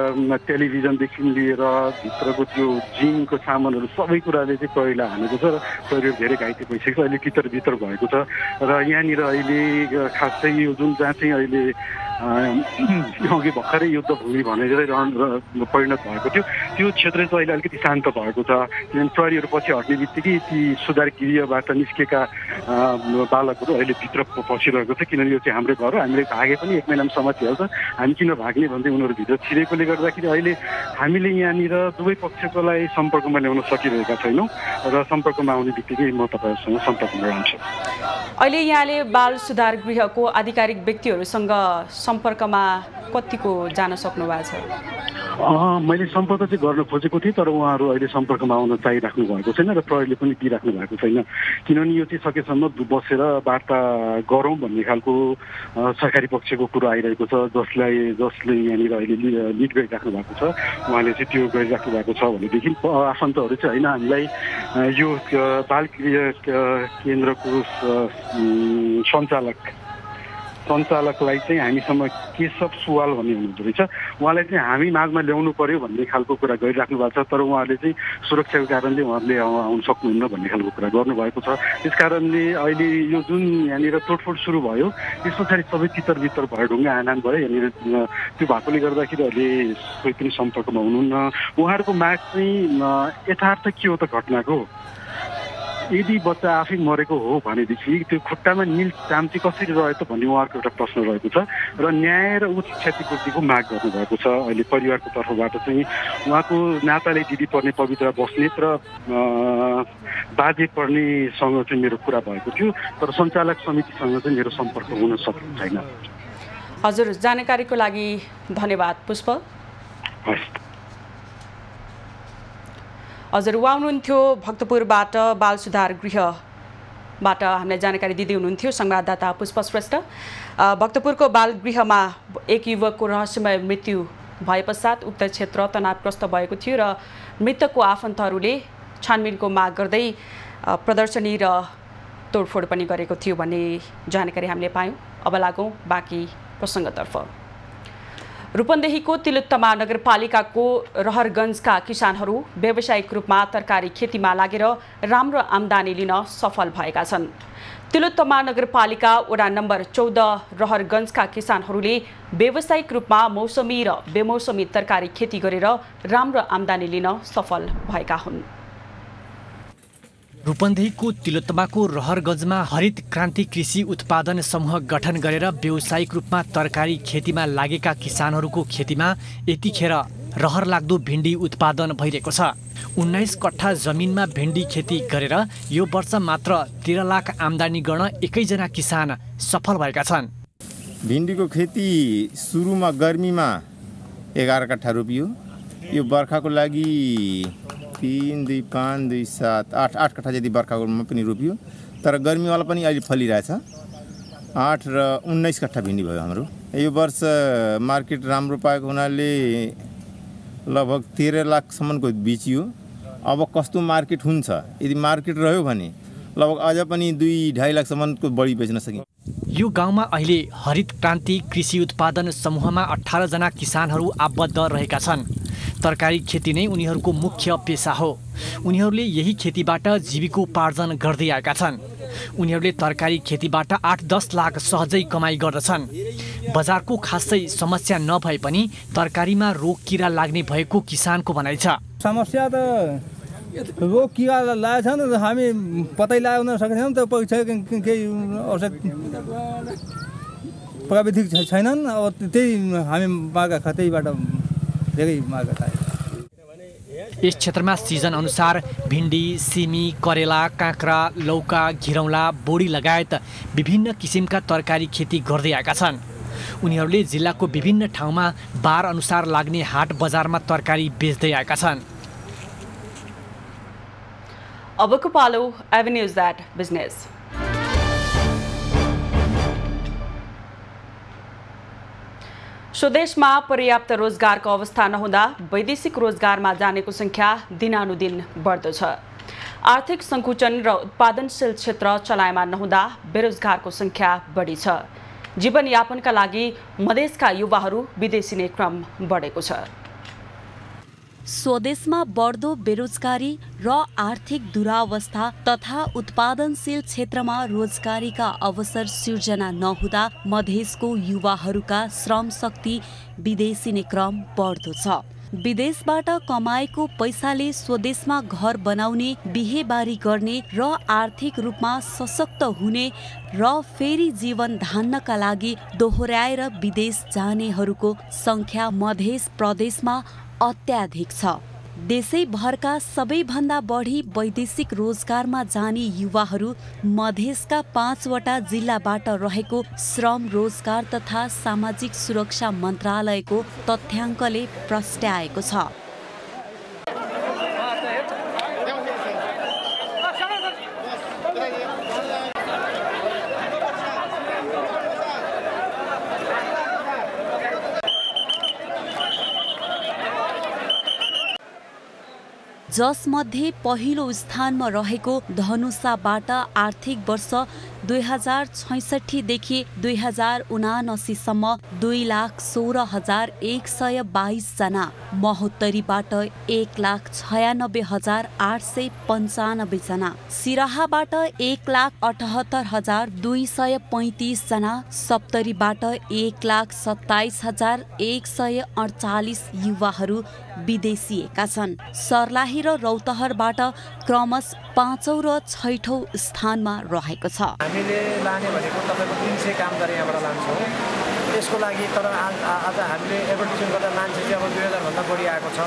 टेलिभिजनदेखि लिएर भित्रको त्यो जिमको सामानहरू सबै कुराले चाहिँ प्रहरीलाई हानेको छ र प्रहरीहरू धेरै घाइते भइसकेको छ। अहिले तितर-बितर भएको छ र यहाँनिर अहिले खास चाहिँ यो जुन जहाँ चाहिँ अहिले अघि भर्खरै युद्धभूमि भनेर परिणत भएको थियो त्यो क्षेत्र चाहिँ अहिले अलिकति शान्त भएको छ, किनभने प्रहरीहरू पछि हट्ने बित्तिकै ती सुधार गृहबाट निस्केका बालकहरू अहिले भित्र पसिरहेको छ। किनभने यो चाहिँ हाम्रो घर हो, हामीले भागे पनि 1 महिनामा समातिहाल्छ, हामी किन भाग्ने भन्दै उनीहरू भित्र छिरेकोले गर्दाखेरि अहिले हामीले यहाँनिर दुवै पक्षकोलाई सम्पर्कमा ल्याउन सकिरहेका छैनौँ र सम्पर्कमा आउने बित्तिकै म तपाईँहरूसँग सम्पर्कमा रहन्छु। अहिले यहाँले बाल सुधार गृहको आधिकारिक व्यक्तिहरूसँग सम्पर्कमा कतिको जान सक्नु भएको छ? मैले सम्पर्क चाहिँ गर्न खोजेको थिएँ तर उहाँहरू अहिले सम्पर्कमा आउन चाहिराख्नु भएको छैन र प्रहरीले पनि दिइराख्नु भएको छैन, किनभने यो चाहिँ सकेसम्म बसेर वार्ता गरौँ भन्ने खालको सरकारी पक्षको कुरो आइरहेको छ, जसले यहाँनिर अहिले लिड गरिराख्नु भएको छ, उहाँले चाहिँ त्यो गरिराख्नु भएको छ भनेदेखि आफन्तहरू चाहिँ होइन हामीलाई यो बाल गृह केन्द्रको सञ्चालकलाई चाहिँ हामीसम्म के सब सवाल भन्ने हुनुहुँदो रहेछ, उहाँलाई चाहिँ हामी माझमा ल्याउनु पर्यो भन्ने खालको कुरा गरिराख्नु भएको छ। तर उहाँहरूले चाहिँ सुरक्षाको कारणले उहाँहरूले आउन सक्नुहुन्न भन्ने खालको कुरा गर्नुभएको छ। त्यस कारणले अहिले यो जुन यहाँनिर तोडफोड सुरु भयो त्यस पछाडि सबै तितर-बितर भयो, ढुङ्गा हानान भयो यहाँनिर, त्यो भएकोले गर्दाखेरि अहिले कोही पनि सम्पर्कमा हुनुहुन्न। उहाँहरूको माग चाहिँ यथार्थ के हो त घटनाको, यदि बच्चा आफै मरेको हो भनेदेखि त्यो खुट्टामा नील चाम चाहिँ कसरी रह्यो त भन्ने उहाँहरूको एउटा प्रश्न रहेको छ र न्याय र उचित क्षतिपूर्तिको माग गर्नुभएको छ। अहिले परिवारको तर्फबाट चाहिँ उहाँको नाताले दिदी पर्ने पवित्र बस्नेत र बाजे पर्नेसँग चाहिँ मेरो कुरा भएको थियो तर सञ्चालक समितिसँग चाहिँ मेरो सम्पर्क हुन सकेको छैन। हजुर, जानकारीको लागि धन्यवाद पुष्प। हजुर, उहाँ हुनुहुन्थ्यो भक्तपुरबाट बाल सुधार गृहबाट हामीलाई जानकारी दिँदै हुनुहुन्थ्यो संवाददाता पुष्प श्रेष्ठ। भक्तपुरको बाल गृहमा एक युवकको रहस्यमय मृत्यु भए पश्चात उक्त क्षेत्र तनावग्रस्त भएको थियो र मृतकको आफन्तहरूले छानबिनको माग गर्दै प्रदर्शनी र तोडफोड पनि गरेको थियो भन्ने जानकारी हामीले पायौँ। अब लागौँ बाँकी प्रसङ्गतर्फ। रूपन्देहीको तिलोत्तमा नगरपालिकाको रहरगञ्जका किसानहरू व्यावसायिक रूपमा तरकारी खेतीमा लागेर राम्रो आम्दानी लिन सफल भएका छन्। तिलोत्तमा नगरपालिका वडा नम्बर 14 रहरगञ्जका किसानहरूले व्यावसायिक रूपमा मौसमी र बेमौसमी तरकारी खेती गरेर राम्रो आम्दानी लिन सफल भएका हुन्। रूपन्देहीको तिलोत्तमाको रहरगञ्जमा हरित क्रान्ति कृषि उत्पादन समूह गठन गरेर व्यावसायिक रूपमा तरकारी खेतीमा लागेका किसानहरूको खेतीमा यतिखेर रहर लाग्दो भिन्डी उत्पादन भइरहेको छ। 19 कट्ठा जमिनमा भिन्डी खेती गरेर यो वर्ष मात्र 13 लाख आम्दानी गर्न एकैजना किसान सफल भएका छन्। भिन्डीको खेती सुरुमा गर्मीमा 11 कट्ठा रोपियो। यो बर्खाको लागि 3, 2, 5, 2, 7, 8 कट्ठा जति बर्खाकोमा पनि रोपियो। तर गर्मीवाला पनि अहिले फलिरहेछ। 8 र 19 कट्ठा भिन्डी भयो हाम्रो। यो वर्ष मार्केट राम्रो पाएको हुनाले लगभग 13 लाखसम्मको बेचियो। अब कस्तो मार्केट हुन्छ, यदि मार्केट रह्यो भने लगभग अझ पनि 2-2.5 लाखसम्मको बढी बेच्न सकिन्छ। यो गाउँमा अहिले हरित क्रान्ति कृषि उत्पादन समूहमा 18 जना किसानहरू आबद्ध रहेका छन्। तरकारी खेती नै उनीहरूको मुख्य पेसा हो। उनीहरूले यही खेतीबाट जीविकोपार्जन गर्दै आएका छन्। उनीहरूले तरकारी खेतीबाट 8-10 लाख सहजै कमाइ गर्दछन्। बजारको खासै समस्या नभए पनि तरकारीमा रोग किरा लाग्ने भएको किसानको भनाइ छ। समस्या त रोग किरा लागेको छ नि, हामी पत्तै लगाउन सकेका छैनौँ। त्यो पैसा केही औषध प्राविधिक छैनन्। अब त्यही हामी मागा खातैबाट धेरै मागा खाए। यस क्षेत्रमा सिजन अनुसार भिन्डी, सिमी, करेला, काँक्रा, लौका, घिरौँला, बोडी लगायत विभिन्न किसिमका तरकारी खेती गर्दै आएका छन्। उनीहरूले जिल्लाको विभिन्न ठाउँमा बार अनुसार लाग्ने हाट बजारमा तरकारी बेच्दै आएका छन्। अबको पालो एभेन्यूज दैट बिजनेस। स्वदेशमा पर्याप्त रोजगारको अवस्था नहुँदा वैदेशिक रोजगारमा जानेको संख्या दिनानुदिन बढ्दो छ। आर्थिक सङ्कुचन र उत्पादनशील क्षेत्र चलायमान नहुँदा बेरोजगारको संख्या बढी छ। जीवनयापनका लागि मधेसका युवाहरू विदेशिने क्रम बढेको छ। स्वदेशमा बढ्दो बेरोजगारी र आर्थिक दुरावस्था तथा उत्पादनशील क्षेत्रमा रोजगारीका अवसर सिर्जना नहुँदा मधेसको युवाहरूका श्रम शक्ति विदेशिने क्रम बढ्दो छ। विदेशबाट कमाएको पैसाले स्वदेशमा घर बनाउने, बिहेबारी गर्ने र आर्थिक रूपमा सशक्त हुने र फेरि जीवन धान्नका लागि दोहोर्याएर विदेश जानेहरूको संख्या मधेस प्रदेशमा अत्याधिक छ। देशैभरका सबैभन्दा बढी वैदेशिक रोजगारमा जाने युवाहरू मधेसका 5वटा जिल्लाबाट रहेको श्रम, रोजगार तथा सामाजिक सुरक्षा मन्त्रालयको तथ्याङ्कले प्रस्ट्याएको छ। जसमध्ये पहिलो स्थानमा रहेको धनुषाबाट आर्थिक वर्ष 2066 देखि 2079 सम्म 2,16,122 जना, महोत्तरीबाट 1,96,895 जना, सिराहाबाट 1,78,235 जना, सप्तरीबाट 1,27,148 युवाहरू विदेशिएका छन्। सर्लाही र रौतहरबाट क्रमश 5औं र 6औं स्थानमा रहेको छ। हामीले लाने भनेको तपाईको 300 कामदार यहाँबाट लान्छौँ। यसको लागि तर आज हामीले एडभर्टाइजमेन्ट गर्दा मान्छे चाहिँ अब 2000 भन्दा बढी आएको छ।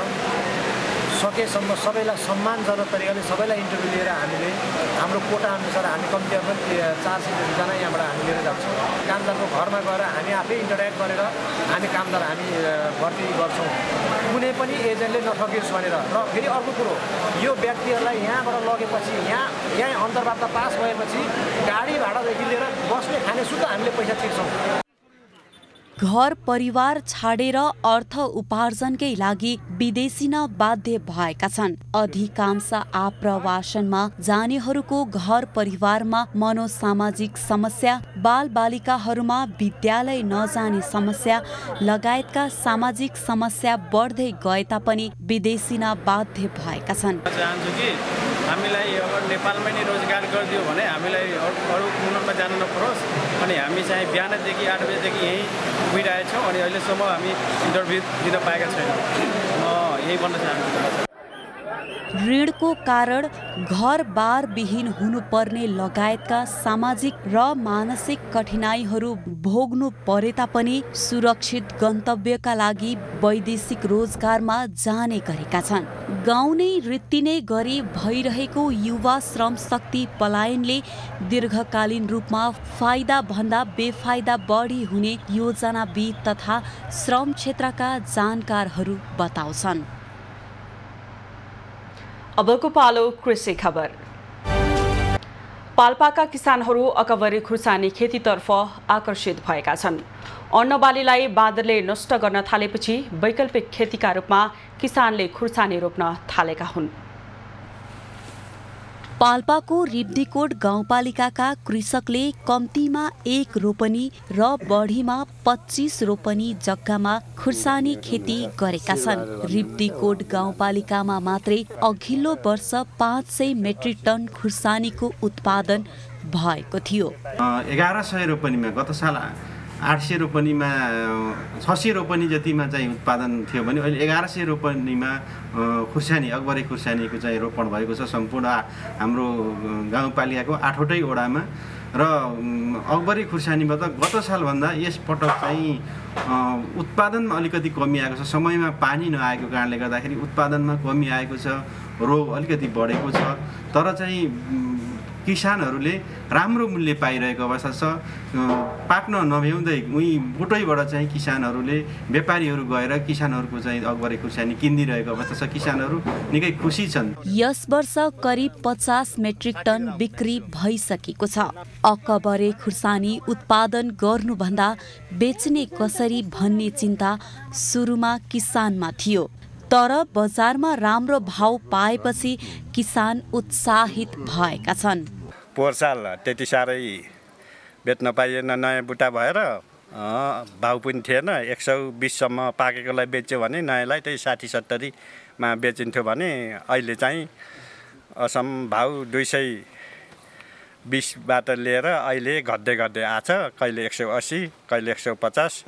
सकेसम्म सबैलाई सम्मानजनक तरिकाले सबैलाई इन्टरभ्यू लिएर हामीले हाम्रो कोटा अनुसार हामी कम्तीमा पनि 400 जना यहाँबाट हामी लिएर जान्छौँ। कामदारको घरमा गएर हामी आफै इन्टरेक्ट गरेर हामी कामदार हामी भर्ती गर्छौँ। कुनै पनि एजेन्टले नठगियोस् भनेर। र फेरि अर्को कुरो, यो व्यक्तिहरूलाई यहाँबाट लगेपछि यहाँ अन्तर्वार्ता पास भएपछि गाडी भाडादेखि लिएर बस्ने खाने सुत्ता हामीले पैसा तिर्छौँ। घर परिवार छाडेर अर्थ उपार्जनकै लागि विदेशिन बाध्य भएका छन्। अधिकांश आप्रवासनमा जानेहरूको घर परिवारमा मनोसामाजिक समस्या, बालबालिकाहरूमा विद्यालय नजाने समस्या लगायतका सामाजिक समस्या बढ्दै गए तापनि विदेशिन बाध्य भएका छन्। हामीलाई अगर नेपालमै नै रोजगार गरिदियो भने हामीलाई अरू मुलुकमा जान नपरोस्। अनि हामी चाहिँ बिहानदेखि 8 बजेदेखि यहीँ उभिरहेछौँ अनि अहिलेसम्म हामी इन्टरभ्यू दिन पाएका छैनौँ। म यही भन्न चाहन्छु। ऋणको कारण घर बार विहीन हुनुपर्ने लगायतका सामाजिक र मानसिक कठिनाइहरू भोग्नु परे तापनि सुरक्षित गन्तव्यका लागि वैदेशिक रोजगारमा जाने गरेका छन्। गाउँ नै वृत्ति नै गरी भइरहेको युवा श्रम शक्ति पलायनले दीर्घकालीन रूपमा फाइदा भन्दा बेफाइदा बढी हुने योजनाविद तथा श्रम क्षेत्रका जानकारहरू बताउँछन्। अबको पालो कृषि खबर। पाल्पाका किसानहरू अकबरे खुर्सानी खेतीतर्फ आकर्षित भएका छन्। अन्नबालीलाई बाँदरले नष्ट गर्न थालेपछि वैकल्पिक खेतीका रूपमा किसानले खुर्सानी रोप्न थालेका हुन्। पाल्पाको रिब्दीकोट गाउँपालिकाका कृषकले कम्तीमा 1 रोपनी र बढीमा 25 रोपनी जग्गामा खुर्सानी खेती गरेका छन्। रिब्दीकोट गाउँपालिकामा मात्रै अघिल्लो वर्ष 500 मेट्रिक टन खुर्सानीको उत्पादन भएको थियो। 1100 रोपनीमा गत साल 800 रोपनीमा 600 रोपनी जतिमा चाहिँ उत्पादन थियो भने अहिले 1100 रोपनीमा खुर्सानी अकबरे खुर्सानीको चाहिँ रोपण भएको छ सम्पूर्ण हाम्रो गाउँपालिकाको 8वटै वडामा। र अकबरे खुर्सानीमा त गत सालभन्दा यस पटक चाहिँ उत्पादनमा अलिकति कमी आएको छ। समयमा पानी नआएको कारणले गर्दाखेरि उत्पादनमा कमी आएको छ, रोग अलिकति बढेको छ। तर चाहिँ किसानहरूले राम्रो मूल्य पाइरहेको अवस्था छ। पाक्न नभ्याउँदै उही बोटैबाट चाहिँ किसानहरूले व्यापारीहरू गएर किसानहरूको चाहिँ अकबरे खुर्सानी किनिदिरहेको अवस्था छ। किसानहरू निकै खुसी छन्। यस वर्ष करिब 50 मेट्रिक टन बिक्री भइसकेको छ। अकबरे खुर्सानी उत्पादन गर्नुभन्दा बेच्ने कसरी भन्ने चिन्ता सुरुमा किसानमा थियो। तर बजारमा राम्रो भाव पाएपछि किसान उत्साहित भएका छन्। पोहोर साल त्यति साह्रै बेच्न पाइएन, नयाँ बुट्टा भएर भाउ पनि थिएन। 120 सम्म पाकेकोलाई बेच्यो भने नयाँलाई त्यही 60-70 मा बेचिन्थ्यो भने अहिले चाहिँ असम भाउ 220 बाट लिएर अहिले घट्दै घट्दै आछ। कहिले 180, कहिले 150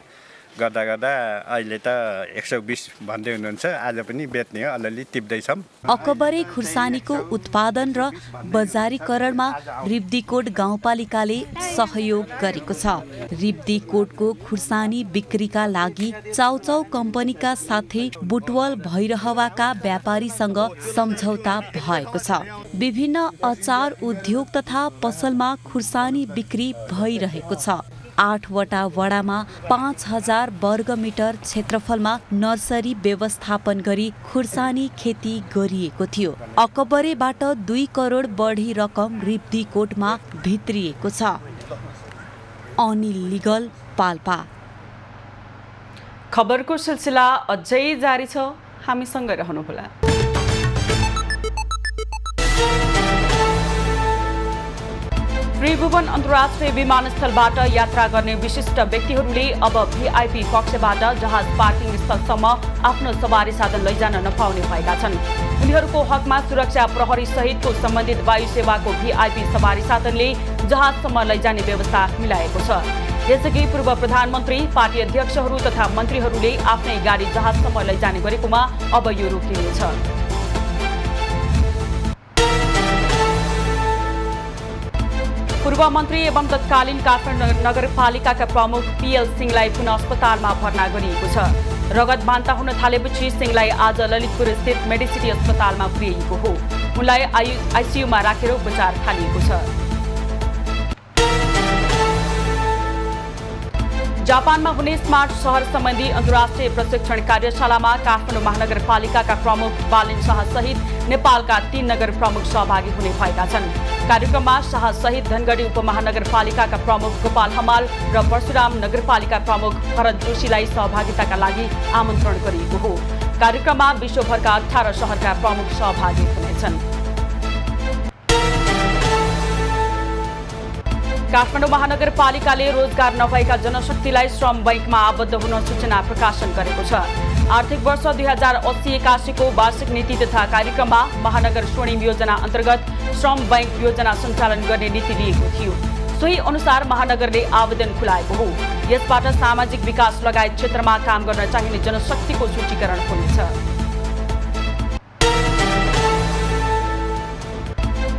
गर्दा गर्दा अहिले त 120 भन्दै हुनुहुन्छ। आज पनि बेच्ने हो, अलिअलि टिप्दैछौँ। अकबरे खुर्सानीको उत्पादन र बजारीकरणमा रिब्दीकोट गाउँपालिकाले सहयोग गरेको छ। रिब्दीकोटको खुर्सानी बिक्रीका लागि चाउचाउ कम्पनीका साथै बुटवल भैरहवाका व्यापारीसँग सम्झौता भएको छ। विभिन्न अचार उद्योग तथा पसलमा खुर्सानी बिक्री भइरहेको छ। 8वटा वडामा 5000 वर्गमिटर क्षेत्रफलमा नर्सरी व्यवस्थापन गरी खुर्सानी खेती गरिएको थियो। अकबरेबाट 2 करोड बढी रकम रिब्दीकोटमा भित्रिएको छ। अनिल लिगल, पाल्पा। खबरको सिलसिला अझै जारी छ, हामीसँग रहनुहोला। त्रिभुवन अन्तर्राष्ट्रिय विमानस्थलबाट यात्रा गर्ने विशिष्ट व्यक्तिहरूले अब भिआइपी कक्षबाट जहाज पार्किङ स्थलसम्म आफ्नो सवारी साधन लैजान नपाउने भएका छन्। उनीहरूको हकमा सुरक्षा प्रहरी सहितको सम्बन्धित वायु सेवाको भिआइपी सवारी साधनले जहाजसम्म लैजाने व्यवस्था मिलाएको छ। यसअघि पूर्व प्रधानमन्त्री, पार्टी अध्यक्षहरू तथा मन्त्रीहरूले आफ्नै गाडी जहाजसम्म लैजाने गरेकोमा अब यो रोकिनेछ। पूर्व मन्त्री एवं तत्कालीन काठमाडौँ नगरपालिकाका प्रमुख पीएल सिंहलाई पुनः अस्पतालमा भर्ना गरिएको छ। रगत बान्ता हुन थालेपछि सिंहलाई आज ललितपुर स्थित मेडिसिटी अस्पतालमा पुर्याइएको हो। उनलाई आइसियुमा राखेर उपचार थालिएको छ। जापानमा हुने स्मार्ट शहर सम्बन्धी अन्तर्राष्ट्रिय प्रशिक्षण कार्यशालामा काठमाडौँ महानगरपालिकाका प्रमुख बालिन शाह सहित नेपालका 3 नगर प्रमुख सहभागी हुने भएका छन्। कार्यक्रममा शाह सहित धनगढी उपमहानगरपालिकाका प्रमुख गोपाल हमाल र परशुराम नगरपालिका प्रमुख भरत जोशीलाई सहभागिताका लागि आमन्त्रण गरिएको हो। कार्यक्रममा विश्वभरका 18 शहरका प्रमुख सहभागी हुनेछन्। काठमाडौँ महानगरपालिकाले रोजगार नभएका जनशक्तिलाई श्रम बैंकमा आबद्ध हुन सूचना प्रकाशन गरेको छ। आर्थिक वर्ष 2080-81 को वार्षिक नीति तथा कार्यक्रममा महानगर स्वर्णिम योजना अन्तर्गत श्रम बैंक योजना सञ्चालन गर्ने नीति लिएको थियो। सोही अनुसार महानगरले आवेदन खुलाएको हो। यसबाट सामाजिक विकास लगायत क्षेत्रमा काम गर्न चाहिने जनशक्तिको सूचीकरण हुनेछ।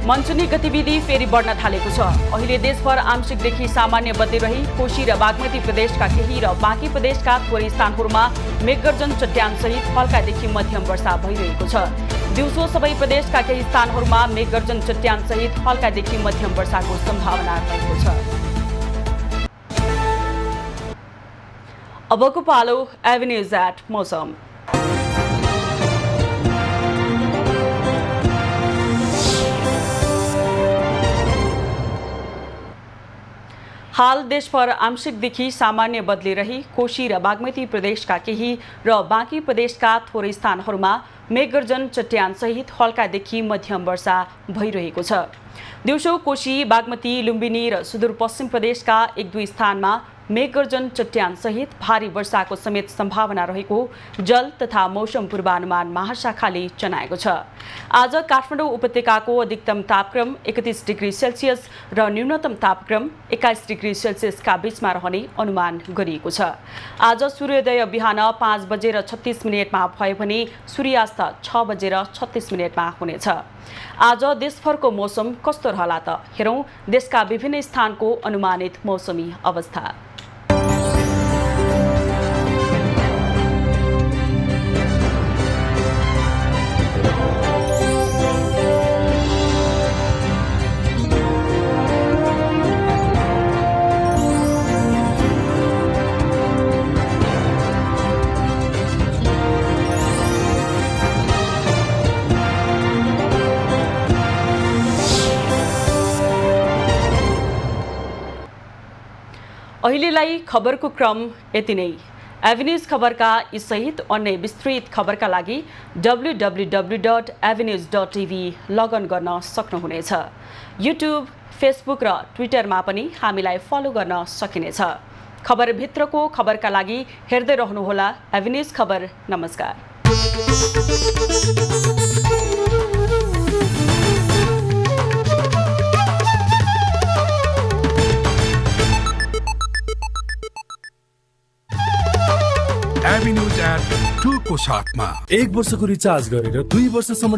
मनसुनी गतिविधि फेरि बढ्न थालेको छ। अहिले देशभर आंशिकदेखि सामान्य बन्दै रही कोशी र बागमती प्रदेशका केही र बाँकी प्रदेशका थोरै स्थानहरूमा मेघगर्जन चट्यान सहित हल्कादेखि मध्यम वर्षा भइरहेको छ। दिउँसो सबै प्रदेशका केही स्थानहरूमा मेघगर्जन चट्यान सहित हल्कादेखि मध्यम वर्षाको सम्भावना रहेको छ। अबको पालो एभेन्यूज एट मौसम। हाल देशभर आंशिकदेखि सामान्य बदली रही कोशी र बागमती प्रदेशका केही र बाँकी प्रदेशका थोरै स्थानहरूमा मेघगर्जन चट्यान सहित हल्कादेखि मध्यम वर्षा भइरहेको छ। दिउँसो कोशी, बागमती, लुम्बिनी र सुदूरपश्चिम प्रदेशका 1-2 स्थानमा मेघगर्जन चट्यान सहित भारी वर्षाको समेत सम्भावना रहेको जल तथा मौसम पूर्वानुमान महाशाखाले जनाएको छ। आज काठमाडौँ उपत्यकाको अधिकतम तापक्रम 31 डिग्री सेल्सियस र न्यूनतम तापक्रम 21 डिग्री सेल्सियसका बीचमा रहने अनुमान गरिएको छ। आज सूर्योदय बिहान 5:36 भए भने सूर्यास्त 6:36 हुनेछ। आज देशभरको मौसम कस्तो रहला त हेरौं देशका विभिन्न स्थानको अनुमानित मौसमी अवस्था। अहिलेलाई खबरको क्रम यति नै। एभेन्यूज खबरका यी सहित अन्य विस्तृत खबरका लागि www.avenews.tv लगइन गर्न सक्नुहुनेछ। युट्युब, फेसबुक र ट्विटरमा पनि हामीलाई फलो गर्न सकिनेछ। खबरभित्रको खबरका लागि हेर्दै रहनुहोला एभेन्यूज खबर। नमस्कार। एभेन्यूज एट 2 को साथमा 1 वर्षको रिचार्ज गरेर 2 वर्षसम्म